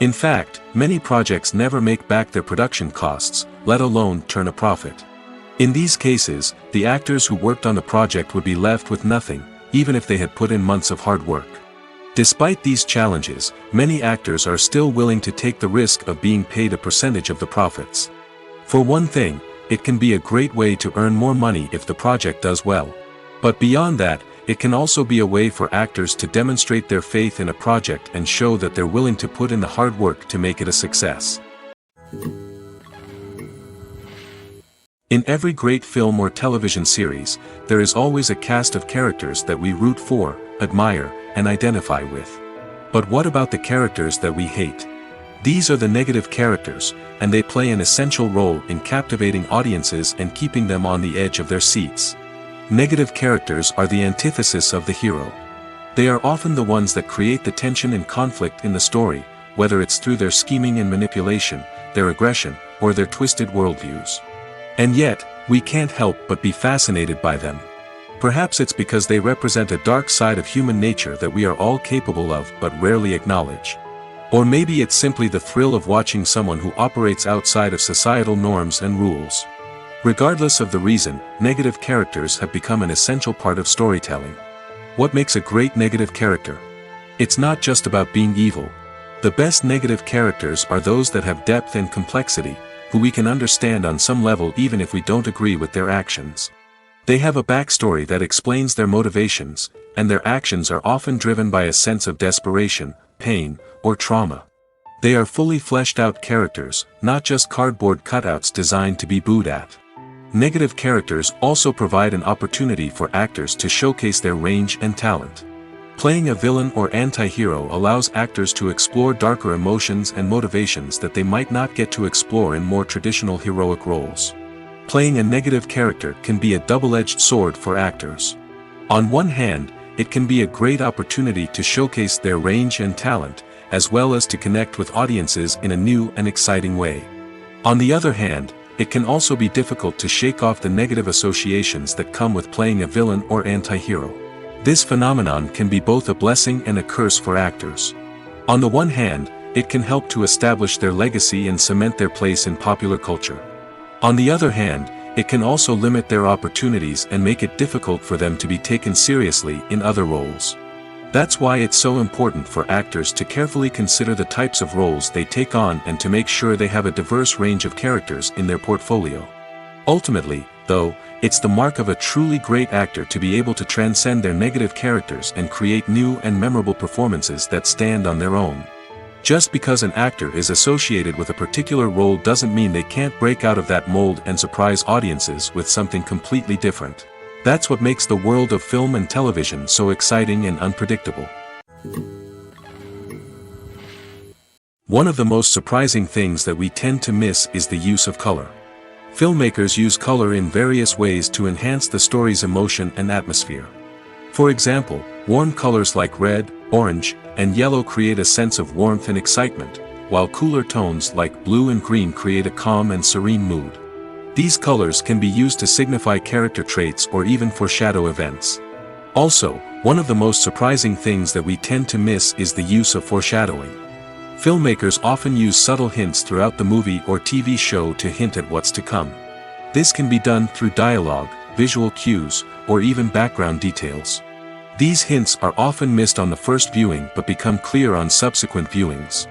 In fact, many projects never make back their production costs, let alone turn a profit. In these cases, the actors who worked on the project would be left with nothing, even if they had put in months of hard work. Despite these challenges, many actors are still willing to take the risk of being paid a percentage of the profits. For one thing, it can be a great way to earn more money if the project does well. But beyond that, it can also be a way for actors to demonstrate their faith in a project and show that they're willing to put in the hard work to make it a success. In every great film or television series, there is always a cast of characters that we root for, admire, and identify with. But what about the characters that we hate? These are the negative characters, and they play an essential role in captivating audiences and keeping them on the edge of their seats. Negative characters are the antithesis of the hero. They are often the ones that create the tension and conflict in the story, whether it's through their scheming and manipulation, their aggression, or their twisted worldviews. And yet, we can't help but be fascinated by them. Perhaps it's because they represent a dark side of human nature that we are all capable of but rarely acknowledge. Or maybe it's simply the thrill of watching someone who operates outside of societal norms and rules. Regardless of the reason, negative characters have become an essential part of storytelling. What makes a great negative character? It's not just about being evil. The best negative characters are those that have depth and complexity, who we can understand on some level even if we don't agree with their actions. They have a backstory that explains their motivations, and their actions are often driven by a sense of desperation, pain, or trauma. They are fully fleshed out characters, not just cardboard cutouts designed to be booed at. Negative characters also provide an opportunity for actors to showcase their range and talent. Playing a villain or anti-hero allows actors to explore darker emotions and motivations that they might not get to explore in more traditional heroic roles. Playing a negative character can be a double-edged sword for actors. On one hand, it can be a great opportunity to showcase their range and talent, as well as to connect with audiences in a new and exciting way. On the other hand, it can also be difficult to shake off the negative associations that come with playing a villain or anti-hero. This phenomenon can be both a blessing and a curse for actors. On the one hand, it can help to establish their legacy and cement their place in popular culture. On the other hand, it can also limit their opportunities and make it difficult for them to be taken seriously in other roles. That's why it's so important for actors to carefully consider the types of roles they take on and to make sure they have a diverse range of characters in their portfolio. Ultimately, though, it's the mark of a truly great actor to be able to transcend their negative characters and create new and memorable performances that stand on their own. Just because an actor is associated with a particular role doesn't mean they can't break out of that mold and surprise audiences with something completely different. That's what makes the world of film and television so exciting and unpredictable. One of the most surprising things that we tend to miss is the use of color. Filmmakers use color in various ways to enhance the story's emotion and atmosphere. For example, warm colors like red, orange, and yellow create a sense of warmth and excitement, while cooler tones like blue and green create a calm and serene mood. These colors can be used to signify character traits or even foreshadow events. Also, one of the most surprising things that we tend to miss is the use of foreshadowing. Filmmakers often use subtle hints throughout the movie or TV show to hint at what's to come. This can be done through dialogue, visual cues, or even background details. These hints are often missed on the first viewing but become clear on subsequent viewings.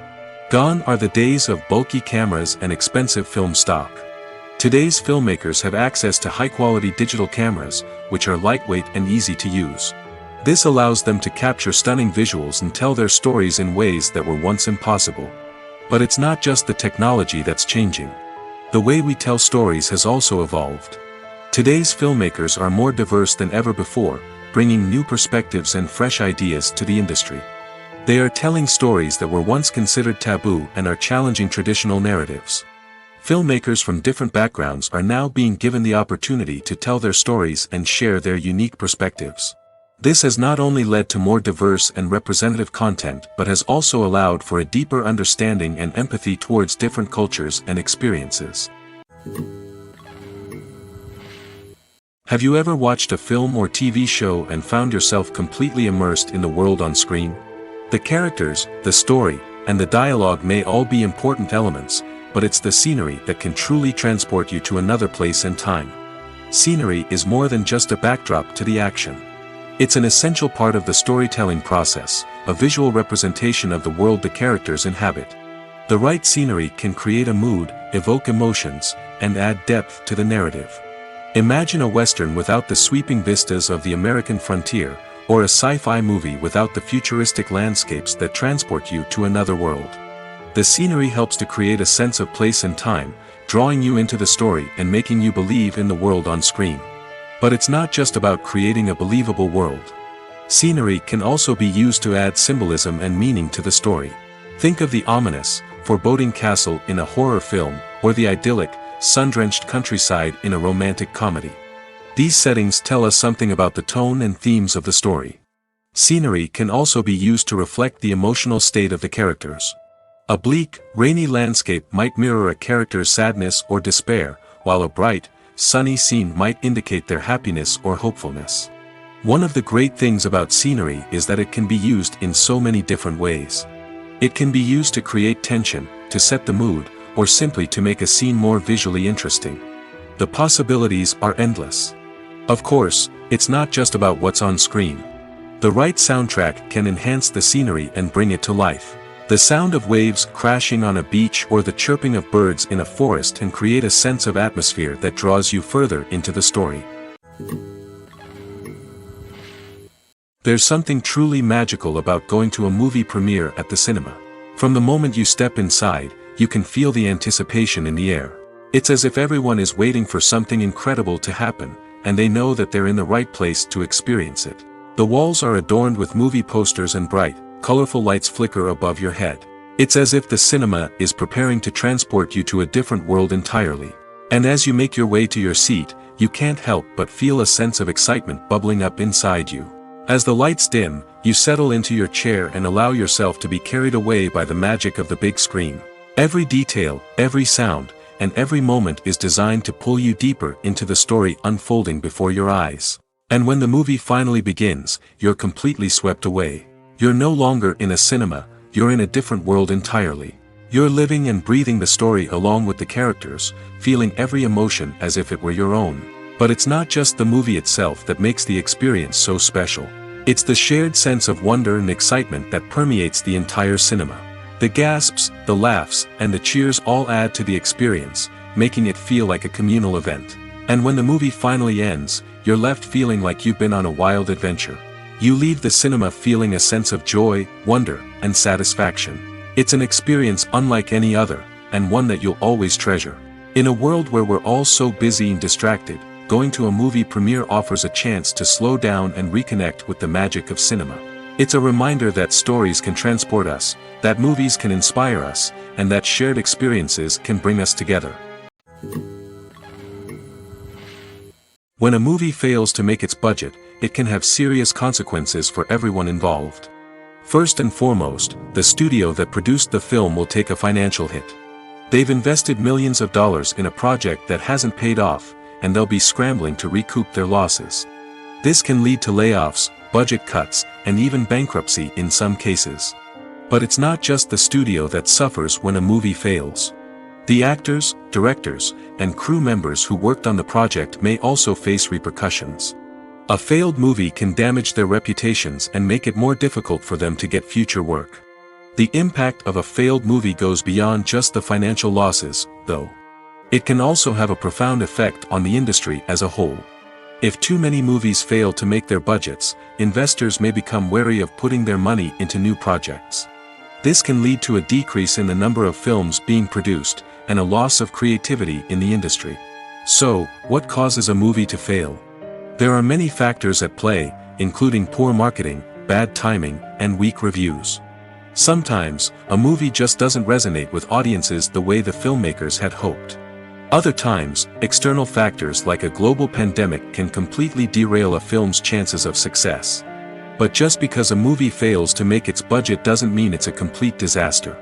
Gone are the days of bulky cameras and expensive film stock. Today's filmmakers have access to high-quality digital cameras, which are lightweight and easy to use. This allows them to capture stunning visuals and tell their stories in ways that were once impossible. But it's not just the technology that's changing. The way we tell stories has also evolved. Today's filmmakers are more diverse than ever before, bringing new perspectives and fresh ideas to the industry. They are telling stories that were once considered taboo and are challenging traditional narratives. Filmmakers from different backgrounds are now being given the opportunity to tell their stories and share their unique perspectives. This has not only led to more diverse and representative content but has also allowed for a deeper understanding and empathy towards different cultures and experiences. Have you ever watched a film or TV show and found yourself completely immersed in the world on screen? The characters, the story, and the dialogue may all be important elements, but it's the scenery that can truly transport you to another place and time. Scenery is more than just a backdrop to the action. It's an essential part of the storytelling process, a visual representation of the world the characters inhabit. The right scenery can create a mood, evoke emotions, and add depth to the narrative. Imagine a Western without the sweeping vistas of the American frontier, or a sci-fi movie without the futuristic landscapes that transport you to another world. The scenery helps to create a sense of place and time, drawing you into the story and making you believe in the world on screen. But it's not just about creating a believable world. Scenery can also be used to add symbolism and meaning to the story. Think of the ominous, foreboding castle in a horror film, or the idyllic, sun-drenched countryside in a romantic comedy. These settings tell us something about the tone and themes of the story. Scenery can also be used to reflect the emotional state of the characters. A bleak, rainy landscape might mirror a character's sadness or despair, while a bright, sunny scene might indicate their happiness or hopefulness. One of the great things about scenery is that it can be used in so many different ways. It can be used to create tension, to set the mood, or simply to make a scene more visually interesting. The possibilities are endless. Of course, it's not just about what's on screen. The right soundtrack can enhance the scenery and bring it to life. The sound of waves crashing on a beach or the chirping of birds in a forest can create a sense of atmosphere that draws you further into the story. There's something truly magical about going to a movie premiere at the cinema. From the moment you step inside, you can feel the anticipation in the air. It's as if everyone is waiting for something incredible to happen, and they know that they're in the right place to experience it. The walls are adorned with movie posters and bright, colorful lights flicker above your head. It's as if the cinema is preparing to transport you to a different world entirely. And as you make your way to your seat, you can't help but feel a sense of excitement bubbling up inside you. As the lights dim, you settle into your chair and allow yourself to be carried away by the magic of the big screen. Every detail, every sound, and every moment is designed to pull you deeper into the story unfolding before your eyes. And when the movie finally begins, you're completely swept away. You're no longer in a cinema, you're in a different world entirely. You're living and breathing the story along with the characters, feeling every emotion as if it were your own. But it's not just the movie itself that makes the experience so special. It's the shared sense of wonder and excitement that permeates the entire cinema. The gasps, the laughs, and the cheers all add to the experience, making it feel like a communal event. And when the movie finally ends, you're left feeling like you've been on a wild adventure. You leave the cinema feeling a sense of joy, wonder, and satisfaction. It's an experience unlike any other, and one that you'll always treasure. In a world where we're all so busy and distracted, going to a movie premiere offers a chance to slow down and reconnect with the magic of cinema. It's a reminder that stories can transport us, that movies can inspire us, and that shared experiences can bring us together. When a movie fails to make its budget, it can have serious consequences for everyone involved. First and foremost, the studio that produced the film will take a financial hit. They've invested millions of dollars in a project that hasn't paid off, and they'll be scrambling to recoup their losses. This can lead to layoffs, budget cuts, and even bankruptcy in some cases. But it's not just the studio that suffers when a movie fails. The actors, directors, and crew members who worked on the project may also face repercussions. A failed movie can damage their reputations and make it more difficult for them to get future work. The impact of a failed movie goes beyond just the financial losses, though. It can also have a profound effect on the industry as a whole. If too many movies fail to make their budgets, investors may become wary of putting their money into new projects. This can lead to a decrease in the number of films being produced, and a loss of creativity in the industry. So, what causes a movie to fail? There are many factors at play, including poor marketing, bad timing, and weak reviews. Sometimes, a movie just doesn't resonate with audiences the way the filmmakers had hoped. Other times, external factors like a global pandemic can completely derail a film's chances of success. But just because a movie fails to make its budget doesn't mean it's a complete disaster.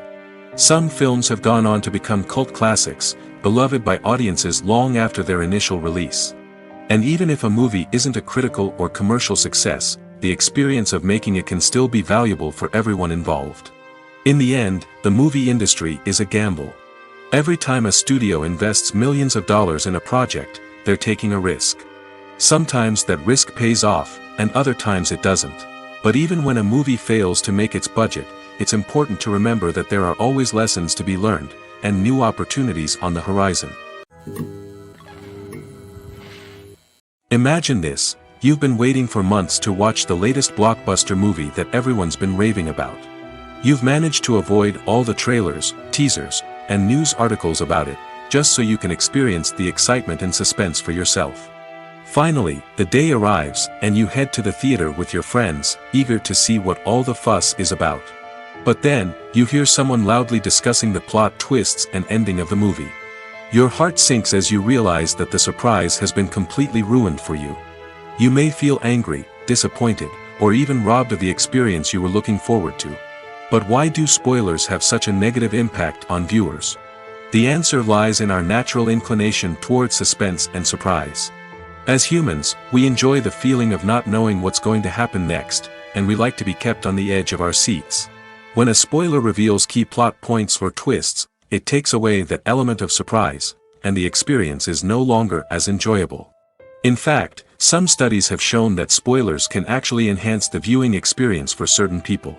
Some films have gone on to become cult classics, beloved by audiences long after their initial release. And even if a movie isn't a critical or commercial success, the experience of making it can still be valuable for everyone involved. In the end, the movie industry is a gamble. Every time a studio invests millions of dollars in a project, they're taking a risk. Sometimes that risk pays off, and other times it doesn't. But even when a movie fails to make its budget, it's important to remember that there are always lessons to be learned, and new opportunities on the horizon. Imagine this: you've been waiting for months to watch the latest blockbuster movie that everyone's been raving about. You've managed to avoid all the trailers, teasers, and news articles about it, just so you can experience the excitement and suspense for yourself. Finally, the day arrives, and you head to the theater with your friends, eager to see what all the fuss is about. But then, you hear someone loudly discussing the plot twists and ending of the movie. Your heart sinks as you realize that the surprise has been completely ruined for you. You may feel angry, disappointed, or even robbed of the experience you were looking forward to. But why do spoilers have such a negative impact on viewers? The answer lies in our natural inclination toward suspense and surprise. As humans, we enjoy the feeling of not knowing what's going to happen next, and we like to be kept on the edge of our seats. When a spoiler reveals key plot points or twists, it takes away that element of surprise, and the experience is no longer as enjoyable. In fact, some studies have shown that spoilers can actually enhance the viewing experience for certain people.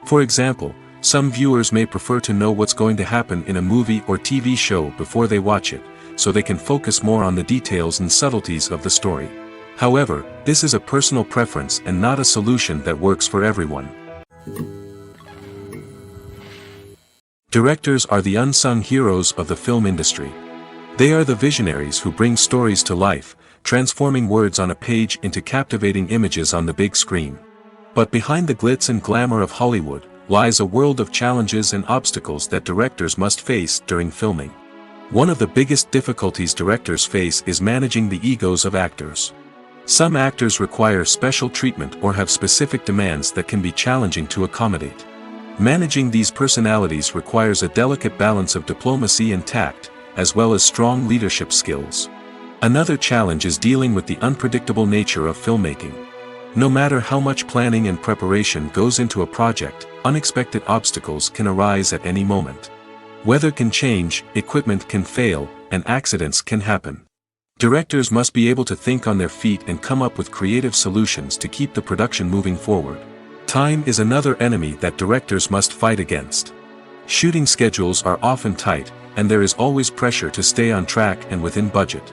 For example, some viewers may prefer to know what's going to happen in a movie or TV show before they watch it, so they can focus more on the details and subtleties of the story. However, this is a personal preference and not a solution that works for everyone. Directors are the unsung heroes of the film industry. They are the visionaries who bring stories to life, transforming words on a page into captivating images on the big screen. But behind the glitz and glamour of Hollywood, lies a world of challenges and obstacles that directors must face during filming. One of the biggest difficulties directors face is managing the egos of actors. Some actors require special treatment or have specific demands that can be challenging to accommodate. Managing these personalities requires a delicate balance of diplomacy and tact, as well as strong leadership skills. Another challenge is dealing with the unpredictable nature of filmmaking. No matter how much planning and preparation goes into a project, unexpected obstacles can arise at any moment. Weather can change, equipment can fail, and accidents can happen. Directors must be able to think on their feet and come up with creative solutions to keep the production moving forward. Time is another enemy that directors must fight against. Shooting schedules are often tight, and there is always pressure to stay on track and within budget.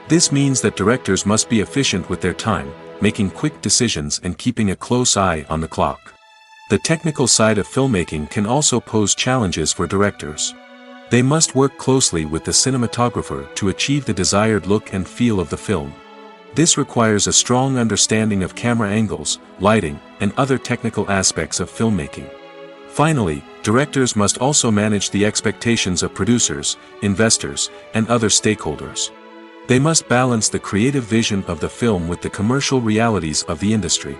This means that directors must be efficient with their time, making quick decisions and keeping a close eye on the clock. The technical side of filmmaking can also pose challenges for directors. They must work closely with the cinematographer to achieve the desired look and feel of the film. This requires a strong understanding of camera angles, lighting, and other technical aspects of filmmaking. Finally, directors must also manage the expectations of producers, investors, and other stakeholders. They must balance the creative vision of the film with the commercial realities of the industry.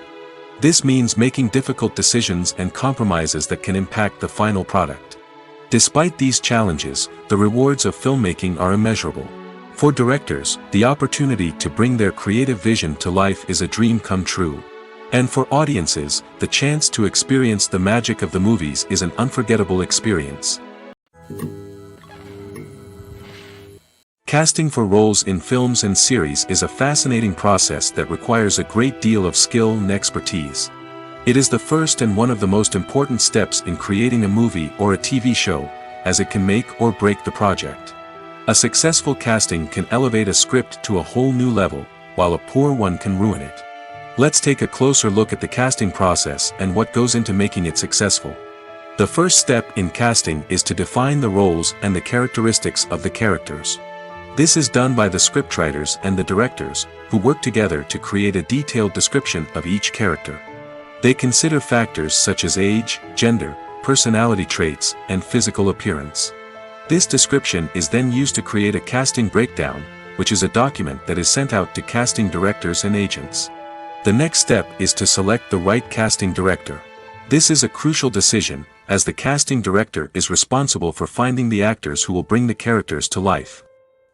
This means making difficult decisions and compromises that can impact the final product. Despite these challenges, the rewards of filmmaking are immeasurable. For directors, the opportunity to bring their creative vision to life is a dream come true. And for audiences, the chance to experience the magic of the movies is an unforgettable experience. Casting for roles in films and series is a fascinating process that requires a great deal of skill and expertise. It is the first and one of the most important steps in creating a movie or a TV show, as it can make or break the project. A successful casting can elevate a script to a whole new level, while a poor one can ruin it. Let's take a closer look at the casting process and what goes into making it successful. The first step in casting is to define the roles and the characteristics of the characters. This is done by the scriptwriters and the directors, who work together to create a detailed description of each character. They consider factors such as age, gender, personality traits, and physical appearance. This description is then used to create a casting breakdown, which is a document that is sent out to casting directors and agents. The next step is to select the right casting director. This is a crucial decision, as the casting director is responsible for finding the actors who will bring the characters to life.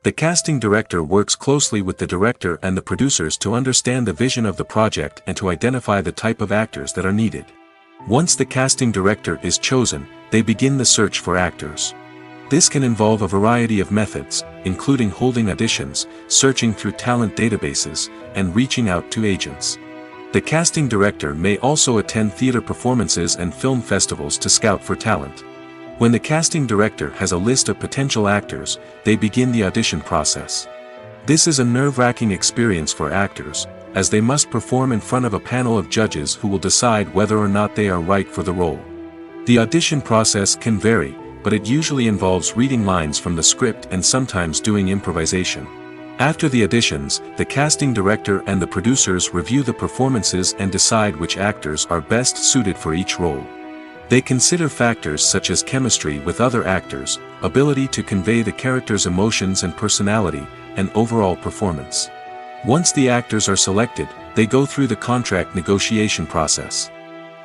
The casting director works closely with the director and the producers to understand the vision of the project and to identify the type of actors that are needed. Once the casting director is chosen, they begin the search for actors. This can involve a variety of methods, including holding auditions, searching through talent databases, and reaching out to agents. The casting director may also attend theater performances and film festivals to scout for talent. When the casting director has a list of potential actors, they begin the audition process. This is a nerve-wracking experience for actors, as they must perform in front of a panel of judges who will decide whether or not they are right for the role. The audition process can vary, but it usually involves reading lines from the script and sometimes doing improvisation. After the auditions, the casting director and the producers review the performances and decide which actors are best suited for each role. They consider factors such as chemistry with other actors, ability to convey the character's emotions and personality, and overall performance. Once the actors are selected, they go through the contract negotiation process.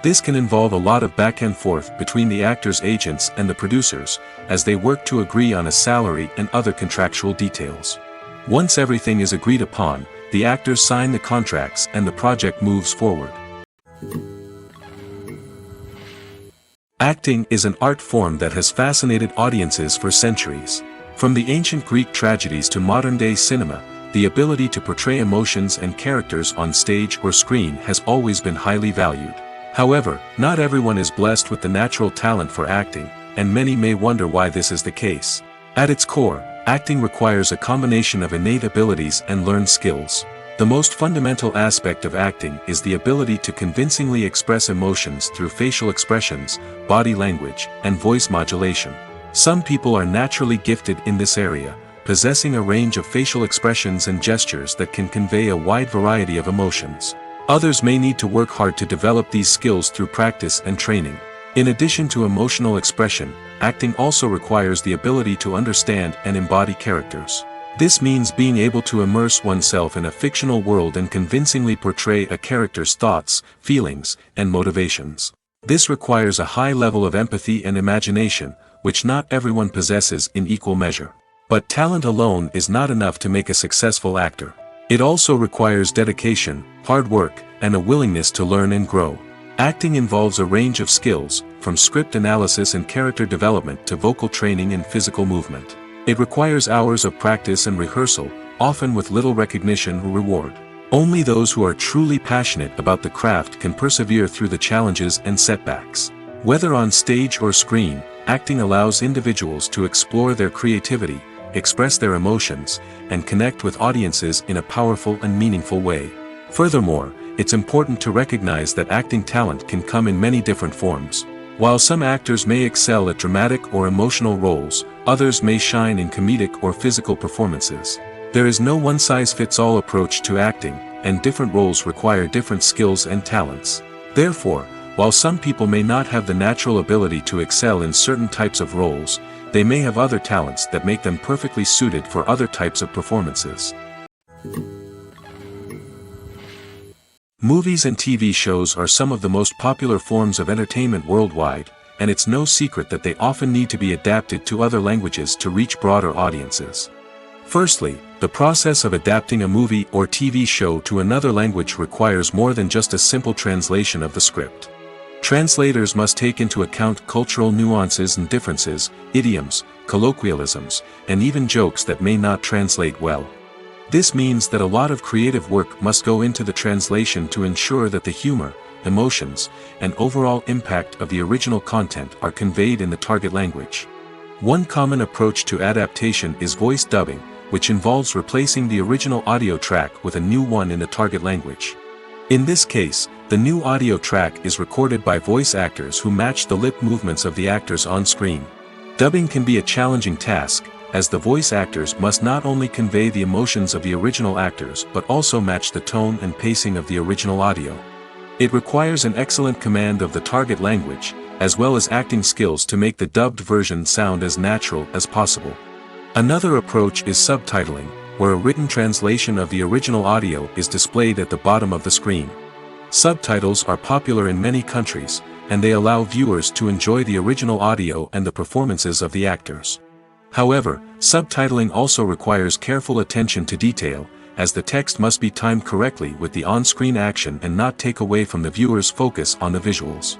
This can involve a lot of back and forth between the actors' agents and the producers, as they work to agree on a salary and other contractual details. Once everything is agreed upon, the actors sign the contracts and the project moves forward. Acting is an art form that has fascinated audiences for centuries. From the ancient Greek tragedies to modern-day cinema, the ability to portray emotions and characters on stage or screen has always been highly valued. However, not everyone is blessed with the natural talent for acting, and many may wonder why this is the case. At its core, acting requires a combination of innate abilities and learned skills. The most fundamental aspect of acting is the ability to convincingly express emotions through facial expressions, body language, and voice modulation. Some people are naturally gifted in this area, possessing a range of facial expressions and gestures that can convey a wide variety of emotions. Others may need to work hard to develop these skills through practice and training. In addition to emotional expression, acting also requires the ability to understand and embody characters. This means being able to immerse oneself in a fictional world and convincingly portray a character's thoughts, feelings, and motivations. This requires a high level of empathy and imagination, which not everyone possesses in equal measure. But talent alone is not enough to make a successful actor. It also requires dedication, hard work, and a willingness to learn and grow. Acting involves a range of skills, from script analysis and character development to vocal training and physical movement. It requires hours of practice and rehearsal, often with little recognition or reward. Only those who are truly passionate about the craft can persevere through the challenges and setbacks. Whether on stage or screen, acting allows individuals to explore their creativity, express their emotions, and connect with audiences in a powerful and meaningful way. Furthermore, it's important to recognize that acting talent can come in many different forms. While some actors may excel at dramatic or emotional roles, others may shine in comedic or physical performances. There is no one-size-fits-all approach to acting, and different roles require different skills and talents. Therefore, while some people may not have the natural ability to excel in certain types of roles, they may have other talents that make them perfectly suited for other types of performances. Movies and TV shows are some of the most popular forms of entertainment worldwide, and it's no secret that they often need to be adapted to other languages to reach broader audiences. Firstly, the process of adapting a movie or TV show to another language requires more than just a simple translation of the script. Translators must take into account cultural nuances and differences, idioms, colloquialisms, and even jokes that may not translate well. This means that a lot of creative work must go into the translation to ensure that the humor, emotions, and overall impact of the original content are conveyed in the target language. One common approach to adaptation is voice dubbing, which involves replacing the original audio track with a new one in the target language. In this case, the new audio track is recorded by voice actors who match the lip movements of the actors on screen. Dubbing can be a challenging task, as the voice actors must not only convey the emotions of the original actors but also match the tone and pacing of the original audio. It requires an excellent command of the target language, as well as acting skills to make the dubbed version sound as natural as possible. Another approach is subtitling, where a written translation of the original audio is displayed at the bottom of the screen. Subtitles are popular in many countries, and they allow viewers to enjoy the original audio and the performances of the actors. However, subtitling also requires careful attention to detail, as the text must be timed correctly with the on-screen action and not take away from the viewer's focus on the visuals.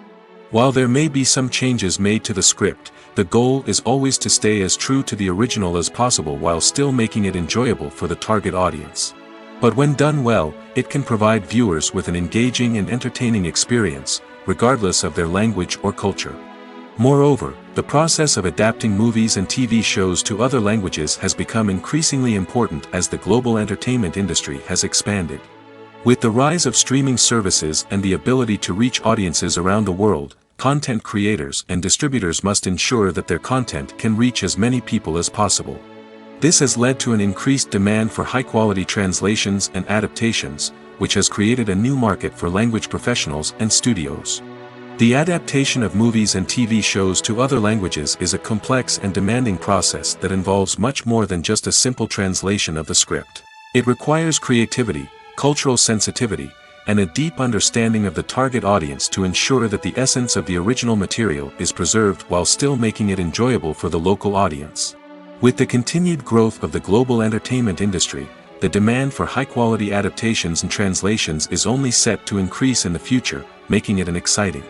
While there may be some changes made to the script, the goal is always to stay as true to the original as possible while still making it enjoyable for the target audience. But when done well, it can provide viewers with an engaging and entertaining experience, regardless of their language or culture. Moreover, the process of adapting movies and TV shows to other languages has become increasingly important as the global entertainment industry has expanded. With the rise of streaming services and the ability to reach audiences around the world, content creators and distributors must ensure that their content can reach as many people as possible. This has led to an increased demand for high-quality translations and adaptations, which has created a new market for language professionals and studios. The adaptation of movies and TV shows to other languages is a complex and demanding process that involves much more than just a simple translation of the script. It requires creativity, cultural sensitivity, and a deep understanding of the target audience to ensure that the essence of the original material is preserved while still making it enjoyable for the local audience. With the continued growth of the global entertainment industry, the demand for high-quality adaptations and translations is only set to increase in the future, making it an exciting.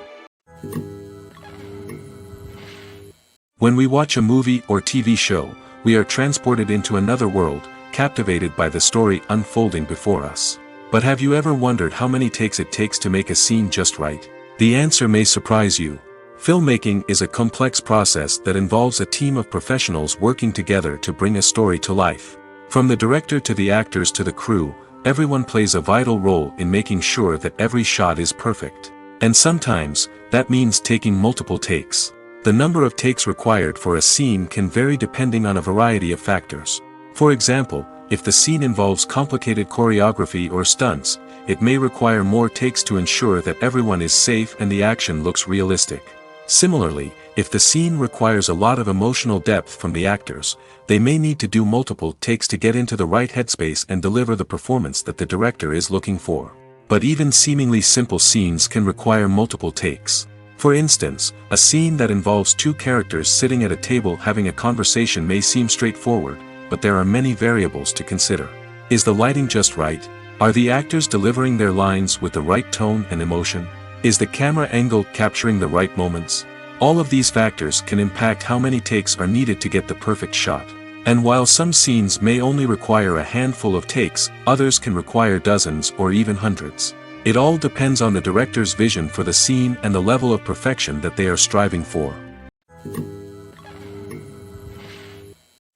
When we watch a movie or TV show, we are transported into another world, captivated by the story unfolding before us. But have you ever wondered how many takes it takes to make a scene just right? The answer may surprise you. Filmmaking is a complex process that involves a team of professionals working together to bring a story to life. From the director to the actors to the crew, everyone plays a vital role in making sure that every shot is perfect. And sometimes, that means taking multiple takes. The number of takes required for a scene can vary depending on a variety of factors. For example, if the scene involves complicated choreography or stunts, it may require more takes to ensure that everyone is safe and the action looks realistic. Similarly, if the scene requires a lot of emotional depth from the actors, they may need to do multiple takes to get into the right headspace and deliver the performance that the director is looking for. But even seemingly simple scenes can require multiple takes. For instance, a scene that involves two characters sitting at a table having a conversation may seem straightforward, but there are many variables to consider. Is the lighting just right? Are the actors delivering their lines with the right tone and emotion? Is the camera angle capturing the right moments? All of these factors can impact how many takes are needed to get the perfect shot. And while some scenes may only require a handful of takes, others can require dozens or even hundreds. It all depends on the director's vision for the scene and the level of perfection that they are striving for.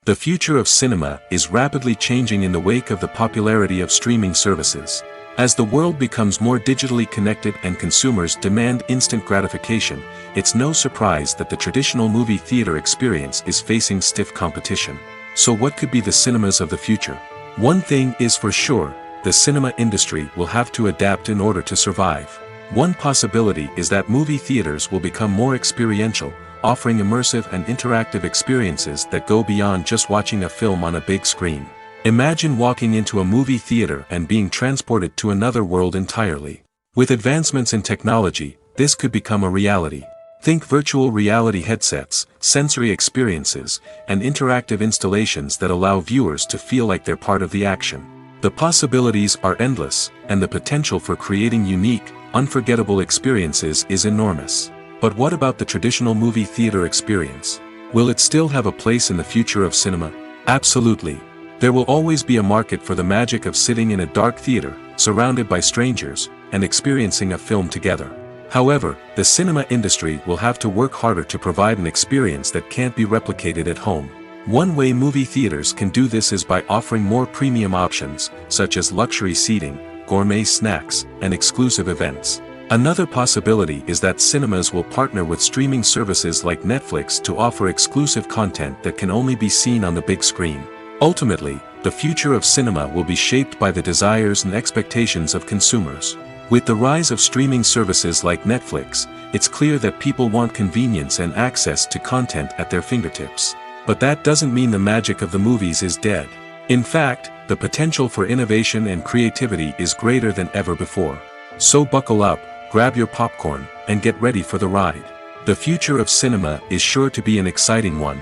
The future of cinema is rapidly changing in the wake of the popularity of streaming services. As the world becomes more digitally connected and consumers demand instant gratification, it's no surprise that the traditional movie theater experience is facing stiff competition. So what could be the cinemas of the future? One thing is for sure, the cinema industry will have to adapt in order to survive. One possibility is that movie theaters will become more experiential, offering immersive and interactive experiences that go beyond just watching a film on a big screen. Imagine walking into a movie theater and being transported to another world entirely. With advancements in technology, this could become a reality. Think virtual reality headsets, sensory experiences, and interactive installations that allow viewers to feel like they're part of the action. The possibilities are endless, and the potential for creating unique, unforgettable experiences is enormous. But what about the traditional movie theater experience? Will it still have a place in the future of cinema? Absolutely. There will always be a market for the magic of sitting in a dark theater, surrounded by strangers, and experiencing a film together. However, the cinema industry will have to work harder to provide an experience that can't be replicated at home. One way movie theaters can do this is by offering more premium options, such as luxury seating, gourmet snacks, and exclusive events. Another possibility is that cinemas will partner with streaming services like Netflix to offer exclusive content that can only be seen on the big screen. Ultimately, the future of cinema will be shaped by the desires and expectations of consumers. With the rise of streaming services like Netflix, it's clear that people want convenience and access to content at their fingertips. But that doesn't mean the magic of the movies is dead. In fact, the potential for innovation and creativity is greater than ever before. So buckle up, grab your popcorn, and get ready for the ride. The future of cinema is sure to be an exciting one.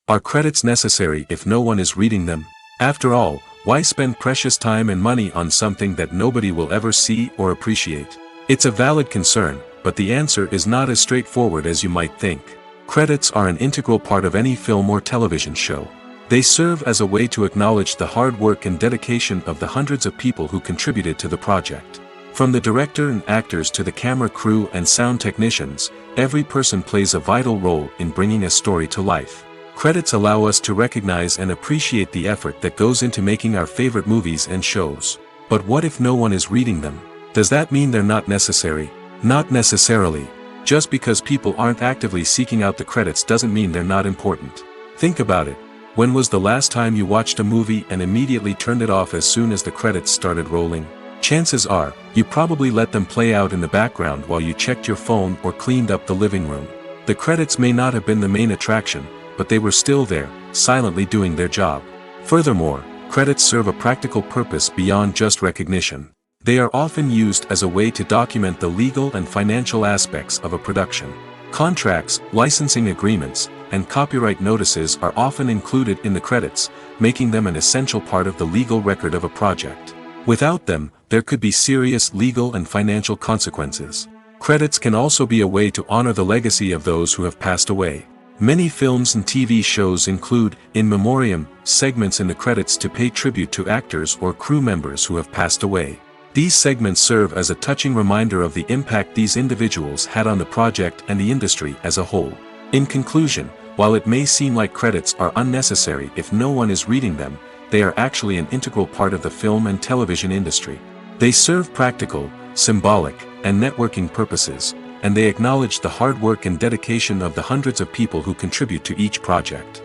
Are credits necessary if no one is reading them? After all, why spend precious time and money on something that nobody will ever see or appreciate? It's a valid concern, but the answer is not as straightforward as you might think. Credits are an integral part of any film or television show. They serve as a way to acknowledge the hard work and dedication of the hundreds of people who contributed to the project. From the director and actors to the camera crew and sound technicians, every person plays a vital role in bringing a story to life. Credits allow us to recognize and appreciate the effort that goes into making our favorite movies and shows. But what if no one is reading them? Does that mean they're not necessary? Not necessarily. Just because people aren't actively seeking out the credits doesn't mean they're not important. Think about it. When was the last time you watched a movie and immediately turned it off as soon as the credits started rolling? Chances are, you probably let them play out in the background while you checked your phone or cleaned up the living room. The credits may not have been the main attraction, but they were still there, silently doing their job. Furthermore, credits serve a practical purpose beyond just recognition. They are often used as a way to document the legal and financial aspects of a production. Contracts, licensing agreements, and copyright notices are often included in the credits, making them an essential part of the legal record of a project. Without them, there could be serious legal and financial consequences. Credits can also be a way to honor the legacy of those who have passed away. Many films and TV shows include, in memoriam, segments in the credits to pay tribute to actors or crew members who have passed away. These segments serve as a touching reminder of the impact these individuals had on the project and the industry as a whole. In conclusion, while it may seem like credits are unnecessary if no one is reading them, they are actually an integral part of the film and television industry. They serve practical, symbolic, and networking purposes, and they acknowledge the hard work and dedication of the hundreds of people who contribute to each project.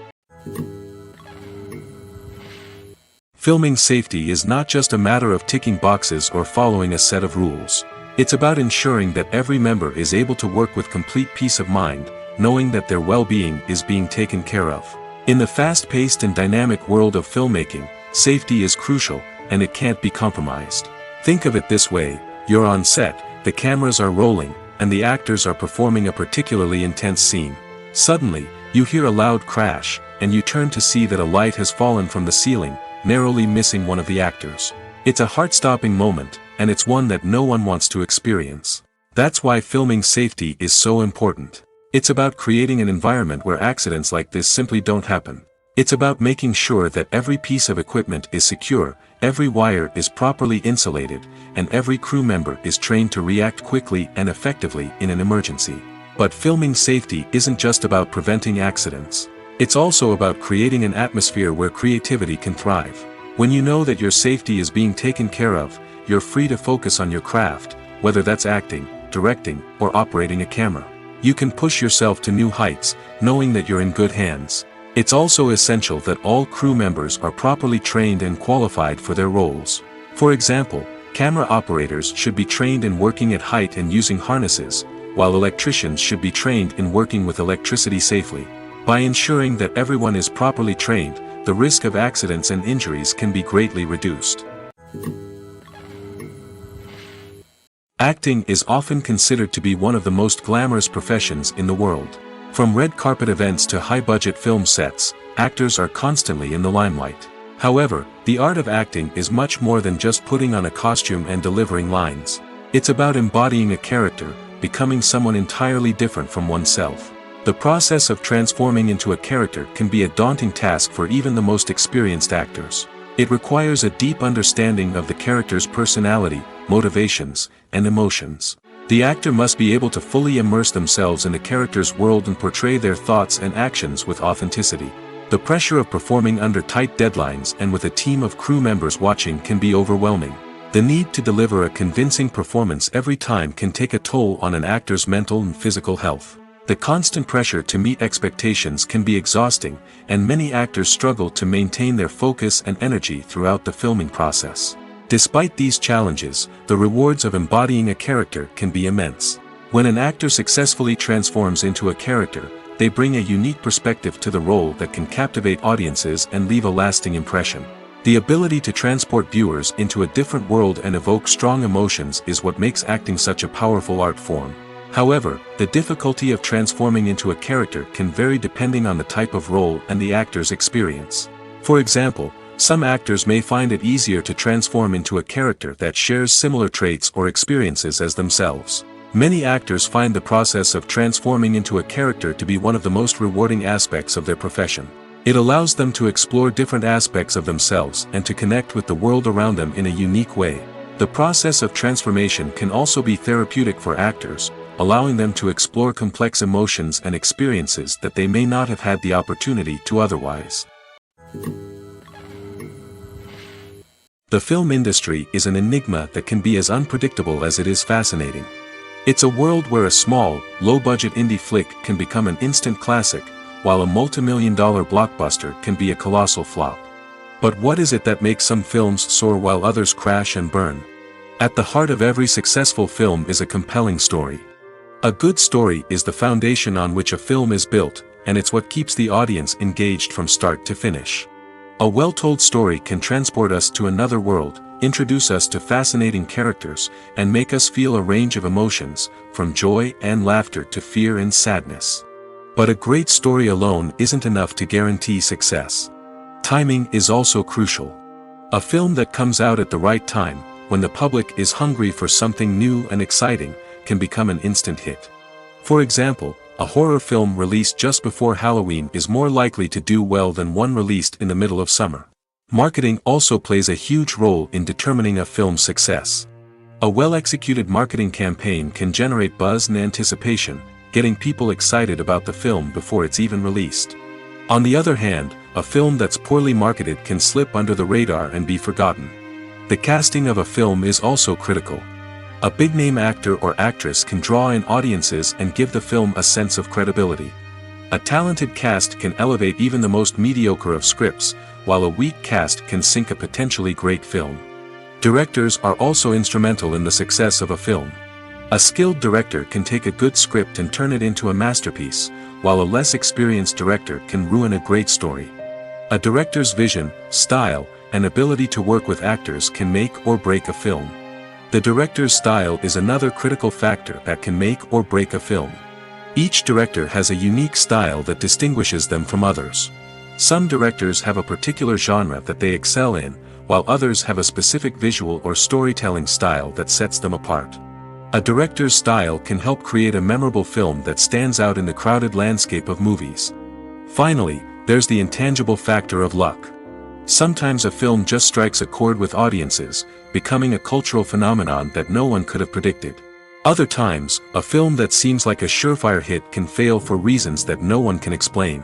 Filming safety is not just a matter of ticking boxes or following a set of rules. It's about ensuring that every member is able to work with complete peace of mind, knowing that their well-being is being taken care of. In the fast-paced and dynamic world of filmmaking, safety is crucial, and it can't be compromised. Think of it this way: you're on set, the cameras are rolling, and the actors are performing a particularly intense scene. Suddenly, you hear a loud crash, and you turn to see that a light has fallen from the ceiling, narrowly missing one of the actors. It's a heart-stopping moment, and it's one that no one wants to experience. That's why filming safety is so important. It's about creating an environment where accidents like this simply don't happen. It's about making sure that every piece of equipment is secure, every wire is properly insulated, and every crew member is trained to react quickly and effectively in an emergency. But filming safety isn't just about preventing accidents. It's also about creating an atmosphere where creativity can thrive. When you know that your safety is being taken care of, you're free to focus on your craft, whether that's acting, directing, or operating a camera. You can push yourself to new heights, knowing that you're in good hands. It's also essential that all crew members are properly trained and qualified for their roles. For example, camera operators should be trained in working at height and using harnesses, while electricians should be trained in working with electricity safely. By ensuring that everyone is properly trained, the risk of accidents and injuries can be greatly reduced. Acting is often considered to be one of the most glamorous professions in the world. From red carpet events to high-budget film sets, actors are constantly in the limelight. However, the art of acting is much more than just putting on a costume and delivering lines. It's about embodying a character, becoming someone entirely different from oneself. The process of transforming into a character can be a daunting task for even the most experienced actors. It requires a deep understanding of the character's personality, motivations, and emotions. The actor must be able to fully immerse themselves in the character's world and portray their thoughts and actions with authenticity. The pressure of performing under tight deadlines and with a team of crew members watching can be overwhelming. The need to deliver a convincing performance every time can take a toll on an actor's mental and physical health. The constant pressure to meet expectations can be exhausting, and many actors struggle to maintain their focus and energy throughout the filming process. Despite these challenges, the rewards of embodying a character can be immense. When an actor successfully transforms into a character, they bring a unique perspective to the role that can captivate audiences and leave a lasting impression. The ability to transport viewers into a different world and evoke strong emotions is what makes acting such a powerful art form. However, the difficulty of transforming into a character can vary depending on the type of role and the actor's experience. For example, some actors may find it easier to transform into a character that shares similar traits or experiences as themselves. Many actors find the process of transforming into a character to be one of the most rewarding aspects of their profession. It allows them to explore different aspects of themselves and to connect with the world around them in a unique way. The process of transformation can also be therapeutic for actors, allowing them to explore complex emotions and experiences that they may not have had the opportunity to otherwise. The film industry is an enigma that can be as unpredictable as it is fascinating. It's a world where a small, low-budget indie flick can become an instant classic, while a multi-million-dollar blockbuster can be a colossal flop. But what is it that makes some films soar while others crash and burn? At the heart of every successful film is a compelling story. A good story is the foundation on which a film is built, and it's what keeps the audience engaged from start to finish. A well-told story can transport us to another world, introduce us to fascinating characters, and make us feel a range of emotions, from joy and laughter to fear and sadness. But a great story alone isn't enough to guarantee success. Timing is also crucial. A film that comes out at the right time, when the public is hungry for something new and exciting, can become an instant hit. For example, a horror film released just before Halloween is more likely to do well than one released in the middle of summer. Marketing also plays a huge role in determining a film's success. A well-executed marketing campaign can generate buzz and anticipation, getting people excited about the film before it's even released. On the other hand, a film that's poorly marketed can slip under the radar and be forgotten. The casting of a film is also critical. A big-name actor or actress can draw in audiences and give the film a sense of credibility. A talented cast can elevate even the most mediocre of scripts, while a weak cast can sink a potentially great film. Directors are also instrumental in the success of a film. A skilled director can take a good script and turn it into a masterpiece, while a less experienced director can ruin a great story. A director's vision, style, and ability to work with actors can make or break a film. The director's style is another critical factor that can make or break a film. Each director has a unique style that distinguishes them from others. Some directors have a particular genre that they excel in, while others have a specific visual or storytelling style that sets them apart. A director's style can help create a memorable film that stands out in the crowded landscape of movies. Finally, there's the intangible factor of luck. Sometimes a film just strikes a chord with audiences, becoming a cultural phenomenon that no one could have predicted. Other times, a film that seems like a surefire hit can fail for reasons that no one can explain.